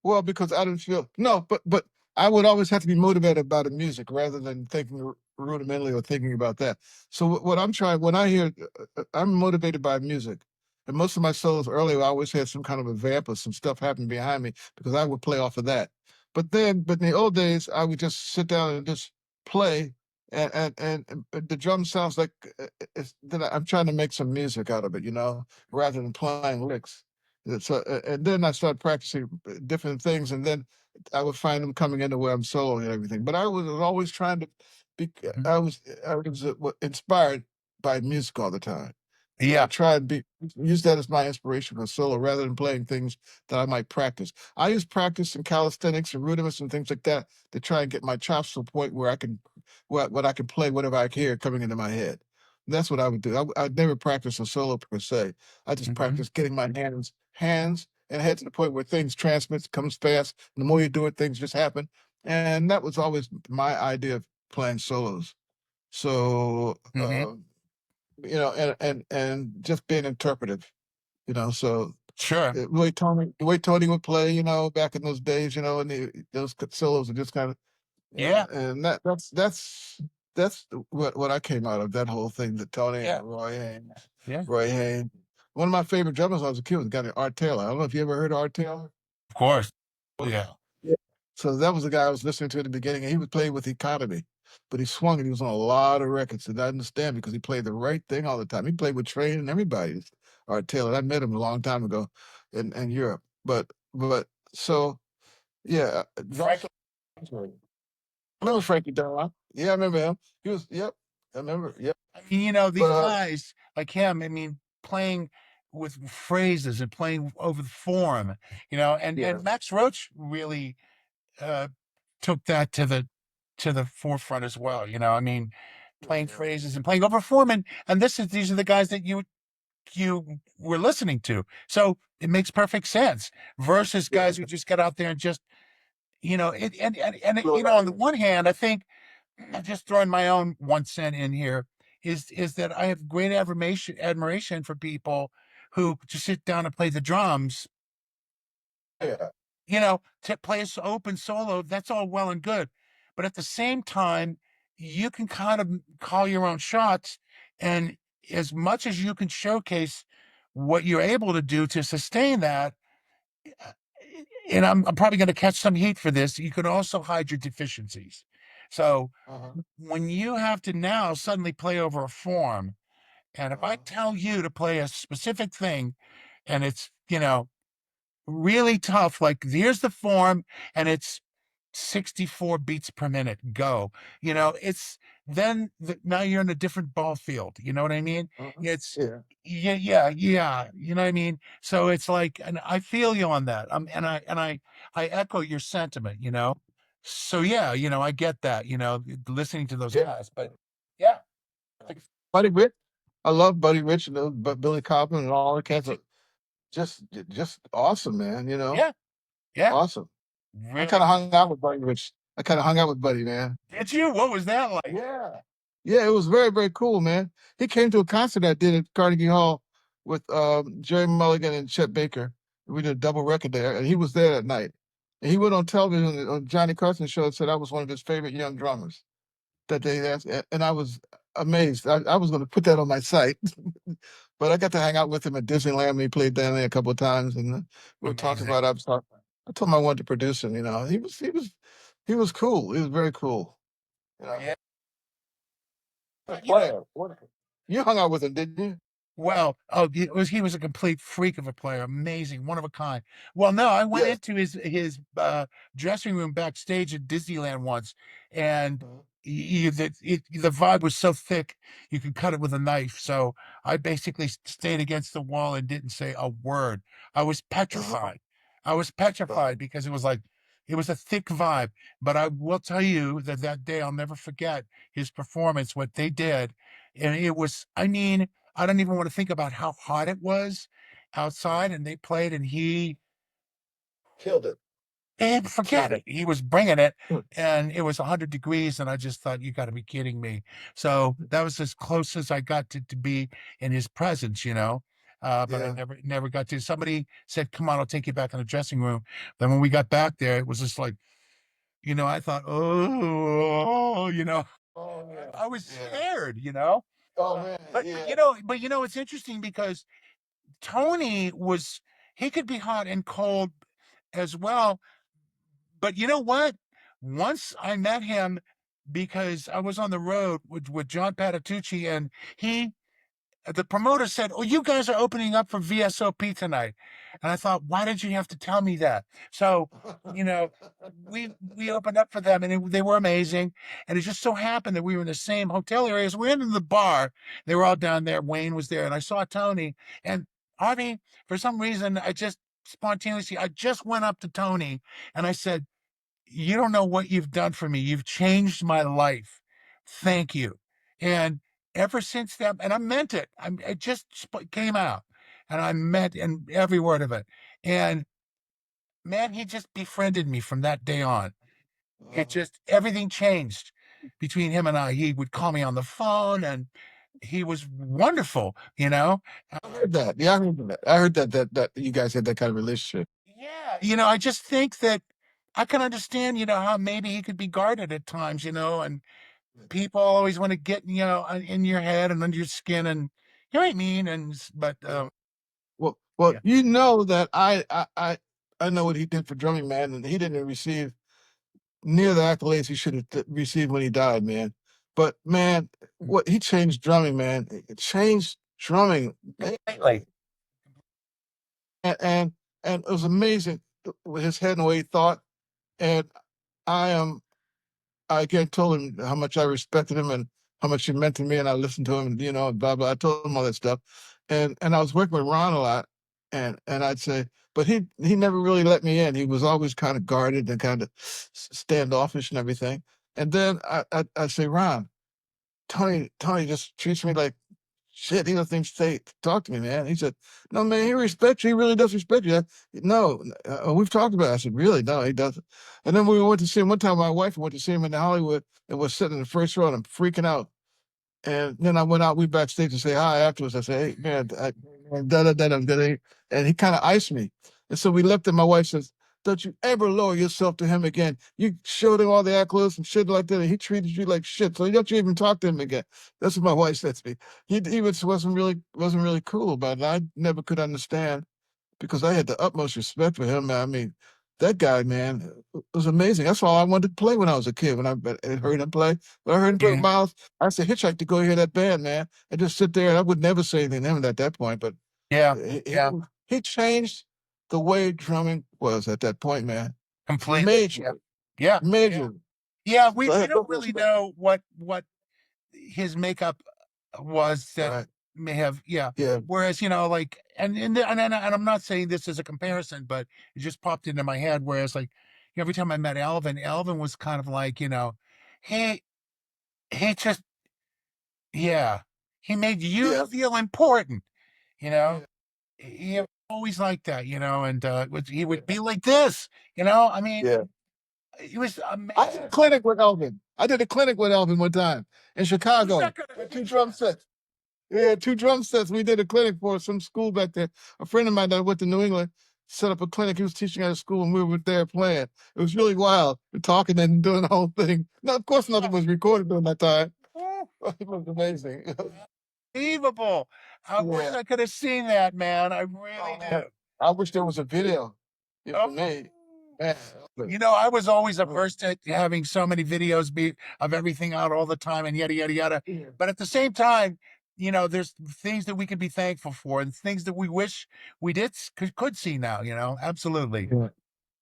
well, because I didn't feel no, but I would always have to be motivated by the music rather than thinking rudimentally or thinking about that. So what I'm trying when I hear, I'm motivated by music, and most of my solos earlier I always had some kind of a vamp or some stuff happening behind me because I would play off of that. But in the old days, I would just sit down and just play, and the drum sounds like that I'm trying to make some music out of it, rather than playing licks. And then I started practicing different things, and then I would find them coming into where I'm soloing and everything. But I was always trying to be. Mhm. I was inspired by music all the time. So I Yeah. try and use that as my inspiration for solo rather than playing things that I might practice. I use practice and calisthenics and rudiments and things like that to try and get my chops to a point where I can, what I can play whatever I hear coming into my head. That's what I would do. I'd never practice a solo per se. I just Hmm. practice getting my hands and head to the point where things transmits comes fast. And the more you do it, things just happen. And that was always my idea of playing solos. So Hmm. and just being interpretive, so Sure. the way Tony would play, back in those days, and those solos are just kind of, Yeah. and that's what I came out of that whole thing. That Tony Yeah. and Yeah. Roy Haynes. One of my favorite drummers when I was a kid was a guy named Art Taylor. I don't know if you ever heard of Art Taylor. Of course. Oh, yeah. Yeah. So that was the guy I was listening to at the beginning, and he was playing with Economy, but he swung and he was on a lot of records, and I understand because he played the right thing all the time. He played with Train and everybody. Art Taylor. I met him a long time ago in Europe, but so Yeah, Frank. I remember Frankie Darrell. Yeah, I remember him. He was, yep, I remember. Yep. I mean, you know, these But guys like him, I mean, playing with phrases and playing over the form, you know, yeah, and Max Roach really uh took that to the forefront as well, you know. I mean, playing yeah, phrases and playing over form, and these are the guys that you were listening to. So it makes perfect sense versus yeah. guys who just get out there and just, you know, Blow you it know, out on the there. one hand, I think just throwing my own 1 cent in here is that I have great admiration for people who just sit down and play the drums, Yeah. you know, to play open solo. That's all well and good, but at the same time, you can kind of call your own shots, and as much as you can showcase what you're able to do to sustain that, uh, and I'm probably going to catch some heat for this. You can also hide your deficiencies. So Uh-huh. when you have to now suddenly play over a form, and if I Uh-huh. tell you to play a specific thing and it's, you know, really tough, like here's the form and it's 64 beats per minute, go. You know, it's then now you're in a different ball field. You know what I mean? Uh-huh. It's Yeah. yeah. You know what I mean? So it's like, and I feel you on that. I echo your sentiment, you know. So yeah, you know, I get that, you know, listening to those Yeah. guys, but yeah, like, Buddy Rich. I love Buddy Rich and but Billy Cobham and all the kinds of just awesome, man, you know? yeah, yeah, Awesome. I really. kind of hung out with Buddy Rich. I kind of hung out with Buddy, man. Did you? What was that like? Yeah. Yeah, it was very, very cool, man. He came to a concert I did at Carnegie Hall with Jerry Mulligan and Chet Baker. We did a double record there, and he was there that night. And he went on television on Johnny Carson show and said I was one of his favorite young drummers that they asked, and I was amazed. I was going to put that on my site, but I got to hang out with him at Disneyland. And he played down there a couple of times, and we were talking Amazing. about. I told him I wanted to produce him. You know, he was cool. He was very cool. You know, Yeah. a You know, player. You hung out with him, didn't you? well, oh, he was a complete freak of a player, amazing, one of a kind. Well, no, I went Yes. into his dressing room backstage at Disneyland once, and Mhm. the vibe was so thick you could cut it with a knife. So I basically stayed against the wall and didn't say a word. I was Uh-huh. petrified. I was petrified because it was like it was a thick vibe. But I will tell you that that day I'll never forget his performance, what they did, and it was, I mean. I don't even want to think about how hot it was outside, and they played, and Killed it. and forget Killed it. it. He was bringing it, Mm. and it was 100 degrees, and I just thought, you got to be kidding me. So that was as close as I got to be in his presence, you know. But I Yeah. never got to. Somebody said, "Come on, I'll take you back in the dressing room." Then when we got back there, it was just like, you know, I thought, oh, you know, Oh yeah. I was Yeah. scared, you know. Oh man. But Yeah. you know, it's interesting because Tony was he could be hot and cold as well. But you know what? Once I met him because I was on the road with John Patitucci, and he the promoter said, "Oh, you guys are opening up for VSOP tonight." And I thought, why did you have to tell me that? So, you know, we opened up for them, and they were amazing. And it just so happened that we were in the same hotel areas. We were in the bar. They were all down there. Wayne was there, and I saw Tony. And Harvey, for some reason, I just spontaneously, I just went up to Tony and I said, "You don't know what you've done for me. You've changed my life. Thank you." And ever since then, and I meant it. It just came out, and I meant in every word of it. And man, he just befriended me from that day on. It Uh-huh. just everything changed between him and I. He would call me on the phone, and he was wonderful. You know, I heard that. Yeah, I heard that. I heard that you guys had that kind of relationship. yeah. You know, I just think that I can understand. You know how maybe he could be guarded at times. You know, and people always want to get, you know, in your head and under your skin, and you know what I mean. And but Yeah. Well, yeah, you know that I know what he did for drumming, man, and he didn't receive near the accolades he should have received when he died, man. But man, what he changed drumming, man. It changed drumming, man. completely. and and, and it was amazing with his head and the way he thought. And I am I again told him how much I respected him and how much he meant to me, and I listened to him, and blah blah. I told him all that stuff, and I was working with Ron a lot, and I'd say, but he never really let me in. He was always kind of guarded and kind of standoffish and everything. And then I say, Ron, Tony just treats me like shit. He doesn't even talk to me, man. He said, no, man, he respects you. He really does respect you. No, we've talked about it. I said, really? No, he doesn't. And then we went to see him one time. My wife went to see him in Hollywood and was sitting in the first row, and I'm freaking out. And then I went out, we backstage to say hi afterwards. I said, hey, man, and he kind of iced me. And so we left, and my wife says, don't you ever lower yourself to him again. You showed him all the accolades and shit like that, and he treated you like shit. So don't you even talk to him again. That's what my wife said to me. He wasn't really cool about it. I never could understand because I had the utmost respect for him. I mean, that guy, man, was amazing. That's all I wanted to play when I was a kid. When I heard him play, when I heard him play with Yeah. Miles, I said, hitchhike to go hear that band, man, and just sit there. And I would never say anything to him at that point, but Yeah. he, Yeah. he changed the way drumming was at that point, man. Completely. Major, Yeah. major. Yeah. We So I had don't no really respect. know what his makeup was that Right. may have, yeah. Yeah. Whereas, like, and I'm not saying this as a comparison, but it just popped into my head. Whereas, like, every time I met Alvin was kind of like, he he just, yeah, he made you Yeah. feel important, you know. Yeah. He always liked that, and he would be like this, I mean, Yeah. it was I did amazing. a clinic with Elvin. I did a clinic with Elvin one time in Who's Chicago. that gonna Had two teach drum us? sets. Yeah, two drum sets. We did a clinic for some school back there. A friend of mine that went to New England set up a clinic. He was teaching at a school, and we were there playing. It was really wild. We're talking and doing the whole thing. Now, of course, nothing was recorded during that time. Oh, It was amazing. unbelievable. I wish Yeah. I could have seen that, man. I Oh really man, do. I wish there was a video. Yeah, Oh. for me, man. I was always averse to having so many videos be of everything out all the time and yada yada yada. Yeah. But at the same time, there's things that we can be thankful for and things that we wish we could see now. Absolutely. Yeah.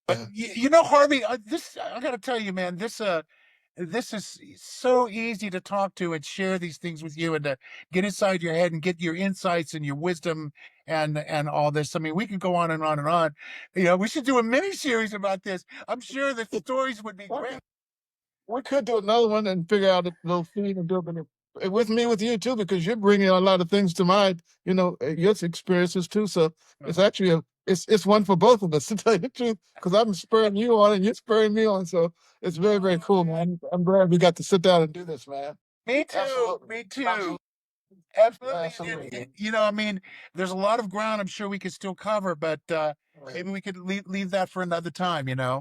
But Yeah. Harvey, this I got to tell you, man, this is so easy to talk to and share these things with you and to get inside your head and get your insights and your wisdom and all this. I mean, we can go on and on and on. We should do a mini series about this. I'm sure the stories would be great. We could do another one and figure out a little theme and do it with me, with you too, because you're bringing a lot of things to mind, your experiences too. So it's actually it's one for both of us to tell you the truth, because I'm spurring you on and you're spurring me on. So it's very, very cool, man. I'm glad we got to sit down and do this, man. Me too. Absolutely. Me too. Absolutely. Absolutely. Absolutely. I mean, there's a lot of ground I'm sure we could still cover, but Right. maybe we could leave that for another time. Yeah,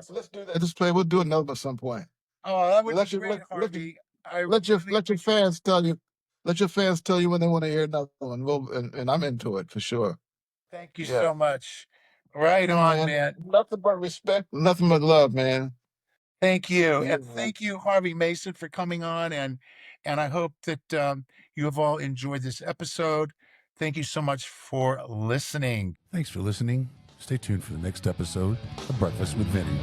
so let's do that. Let's play. We'll do another at some point. Oh, that would be Let your great, Harvey. I let your really fans tell you. Let your fans tell you when they want to hear another one. And I'm into it for sure. thank you Yeah. so much. Right Yeah, on, man. man. Nothing but respect, nothing but love, man. Thank you. For you, And man. thank you, Harvey Mason, for coming on. And I hope that you have all enjoyed this episode. Thank you so much for listening. Thanks for listening. Stay tuned for the next episode of Breakfast with Vinnie.